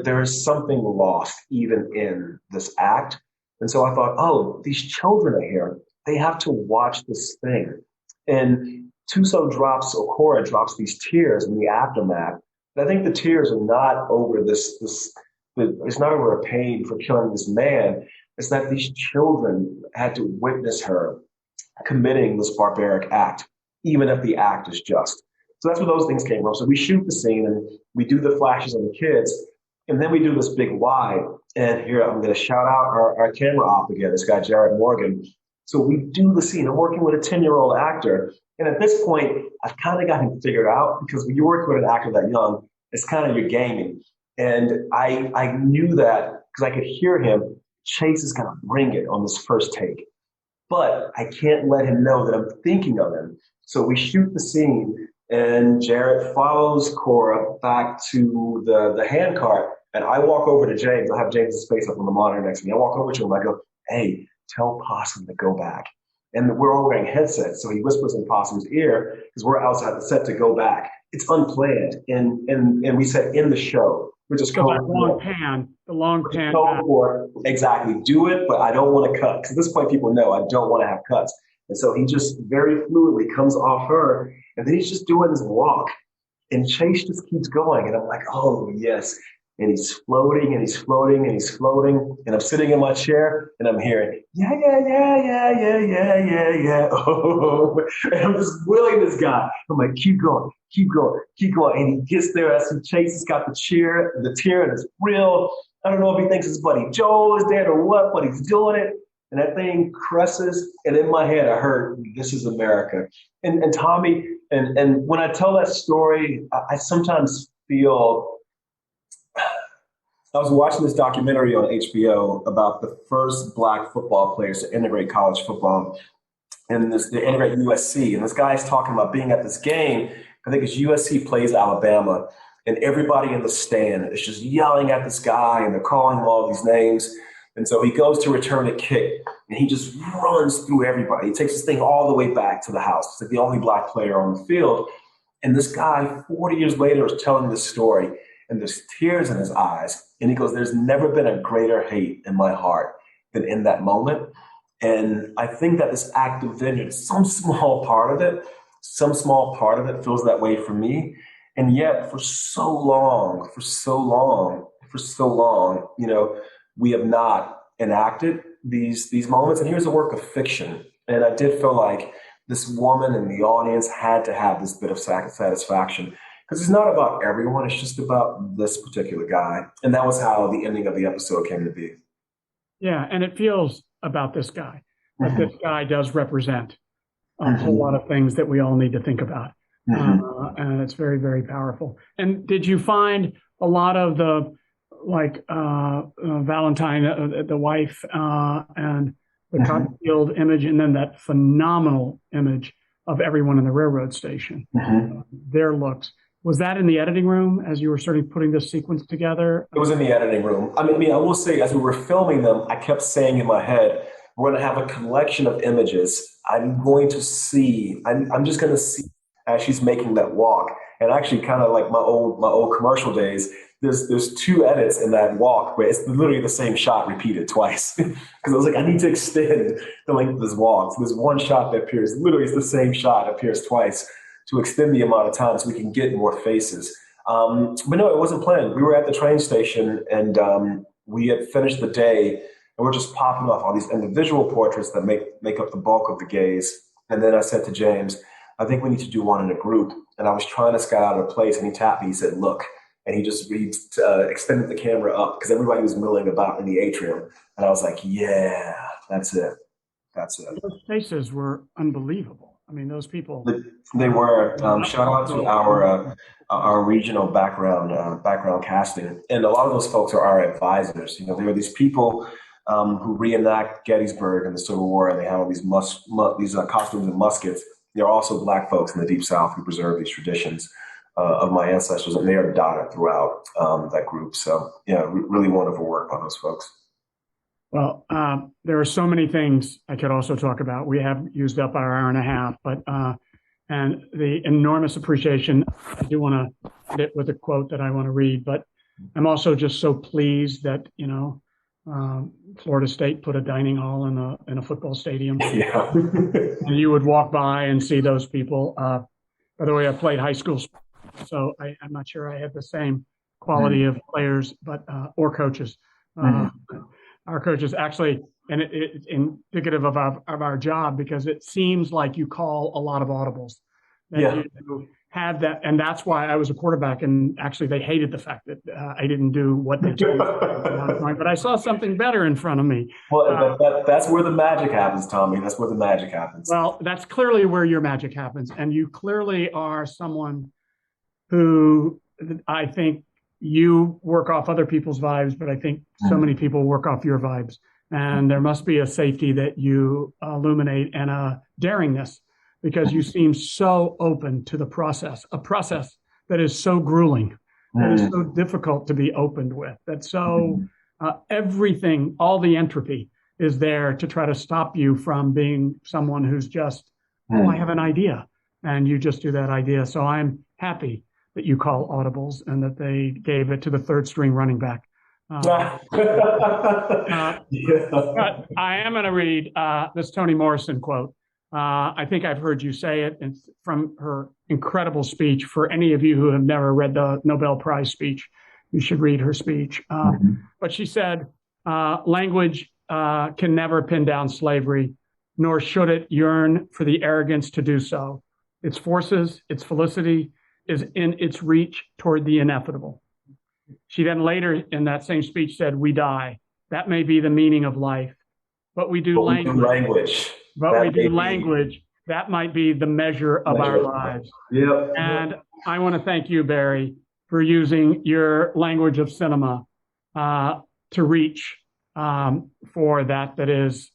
There is something lost even in this act. And so I thought, oh, these children are here. They have to watch this thing. And Okora drops these tears in the aftermath. And I think the tears are not over it's not over a pain for killing this man. It's that these children had to witness her committing this barbaric act, even if the act is just. So that's where those things came from. So we shoot the scene and we do the flashes of the kids, and then we do this big wide. And here I'm going to shout out our camera op again, this guy, Jared Morgan. So we do the scene. I'm working with a 10-year-old actor. And at this point, I've kind of got him figured out, because when you work with an actor that young, it's kind of your gaming. And I knew that because I could hear him. Chase is going to bring it on this first take. But I can't let him know that I'm thinking of him. So we shoot the scene, and Jared follows Cora back to the hand cart. And I walk over to James. I have James's face up on the monitor next to me. I walk over to him. I go, hey, tell Possum to go back. And we're all wearing headsets. So he whispers in Possum's ear, because we're outside the set, to go back. It's unplanned. And we said in the show. We're just going the long pan. Exactly. Do it, but I don't want to cut. Because at this point, people know I don't want to have cuts. And so he just very fluidly comes off her, and then he's just doing his walk. And Chase just keeps going. And I'm like, oh, yes. And he's floating, and he's floating, and he's floating. And I'm sitting in my chair, and I'm hearing, yeah. Oh, and I'm just willing this guy. I'm like, keep going. And he gets there. As Chase has got the tear, and it's real. I don't know if he thinks his buddy Joel is dead or what, but he's doing it. And that thing cresses. And in my head, I heard, this is America. And Tommy, and when I tell that story, I sometimes feel, I was watching this documentary on HBO about the first Black football players to integrate college football, and they integrate USC. And this guy's talking about being at this game. I think it's USC plays Alabama, and everybody in the stand is just yelling at this guy, and they're calling him all these names. And so he goes to return a kick, and he just runs through everybody. He takes this thing all the way back to the house. He's like the only Black player on the field. And this guy, 40 years later, is telling this story, and there's tears in his eyes. And he goes, there's never been a greater hate in my heart than in that moment. And I think that this act of vengeance, some small part of it feels that way for me. And yet for so long, we have not enacted these moments. And here's a work of fiction. And I did feel like this woman in the audience had to have this bit of satisfaction, because it's not about everyone. It's just about this particular guy. And that was how the ending of the episode came to be. Yeah. And it feels about this guy, that this guy does represent a whole lot of things that we all need to think about. And it's very, very powerful. And did you find a lot of the, like Valentine, the wife, and the Cottonfield image, and then that phenomenal image of everyone in the railroad station, their looks. Was that in the editing room as you were sort of putting this sequence together? It was in the editing room. I mean, I will say, as we were filming them, I kept saying in my head, we're going to have a collection of images. I'm just going to see as she's making that walk. And actually, kind of like my old commercial days, there's two edits in that walk where it's literally the same shot repeated twice. Because I was like, I need to extend the length of this walk. So there's one shot that appears, literally it's the same shot appears twice to extend the amount of time so we can get more faces. But no, it wasn't planned. We were at the train station, and we had finished the day, and we're just popping off all these individual portraits that make up the bulk of the gaze. And then I said to James, I think we need to do one in a group. And I was trying to scout out a place, and he tapped me. He said, look. And he just extended the camera up because everybody was milling about in the atrium. And I was like, yeah, that's it. Those faces were unbelievable. I mean, those people. They were. Shout out to our regional background casting. And a lot of those folks are our advisors. You know, there were these people who reenact Gettysburg in the Civil War, and they have all these costumes and muskets. There are also Black folks in the Deep South who preserve these traditions of my ancestors, and they are dotted throughout that group. So, yeah, really wonderful work by those folks. Well, there are so many things I could also talk about. We have used up our hour and a half, but and the enormous appreciation. I do want to end it with a quote that I want to read, but I'm also just so pleased that, Florida State put a dining hall in a football stadium. Yeah. And you would walk by and see those people. By the way, I played high school, so I'm not sure I had the same quality of players, but or coaches. Our coaches actually, and it's indicative of our job, because it seems like you call a lot of audibles. You have that, and that's why I was a quarterback. And actually, they hated the fact that I didn't do what they told me. But I saw something better in front of me. Well, that's where the magic happens, Tommy. That's where the magic happens. Well, that's clearly where your magic happens, and you clearly are someone who, I think, you work off other people's vibes, but I think so many people work off your vibes. And there must be a safety that you illuminate and a daringness, because you seem so open to the process, a process that is so grueling, that is so difficult to be opened with, that so everything, all the entropy is there to try to stop you from being someone who's just, I have an idea, and you just do that idea. So I'm happy that you call audibles and that they gave it to the third string running back. But I am going to read this Toni Morrison quote. I think I've heard you say it. It's from her incredible speech. For any of you who have never read the Nobel Prize speech, you should read her speech. But she said, language can never pin down slavery, nor should it yearn for the arrogance to do so. Its forces, its felicity, is in its reach toward the ineffable. She then later in that same speech said, we die. That may be the meaning of life, but we do language. That might be the measure of our lives. Yep. And I want to thank you, Barry, for using your language of cinema to reach for that is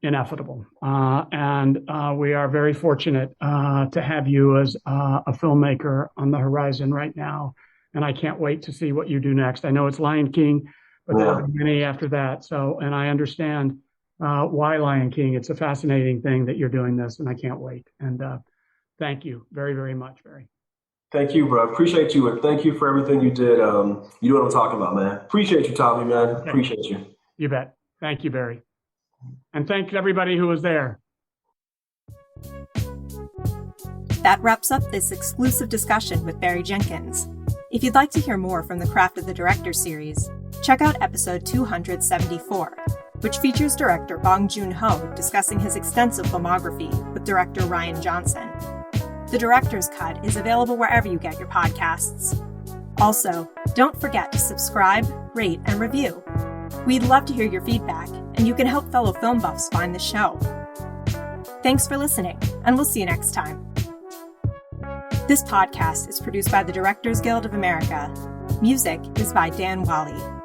ineffable. And we are very fortunate to have you as a filmmaker on the horizon right now. And I can't wait to see what you do next. I know it's Lion King, but there'll be many after that. So, and I understand why Lion King. It's a fascinating thing that you're doing this, and I can't wait. And Thank you very, very much, Barry. Thank you, bro. Appreciate you. And thank you for everything you did. You know what I'm talking about, man. Appreciate you, Tommy, man. Okay. Appreciate you. You bet. Thank you, Barry. And thank everybody who was there. That wraps up this exclusive discussion with Barry Jenkins. If you'd like to hear more from the Craft of the Director series, check out episode 274, which features director Bong Joon-ho discussing his extensive filmography with director Rian Johnson. The Director's Cut is available wherever you get your podcasts. Also, don't forget to subscribe, rate, and review. We'd love to hear your feedback, and you can help fellow film buffs find the show. Thanks for listening, and we'll see you next time. This podcast is produced by the Directors Guild of America. Music is by Dan Wally.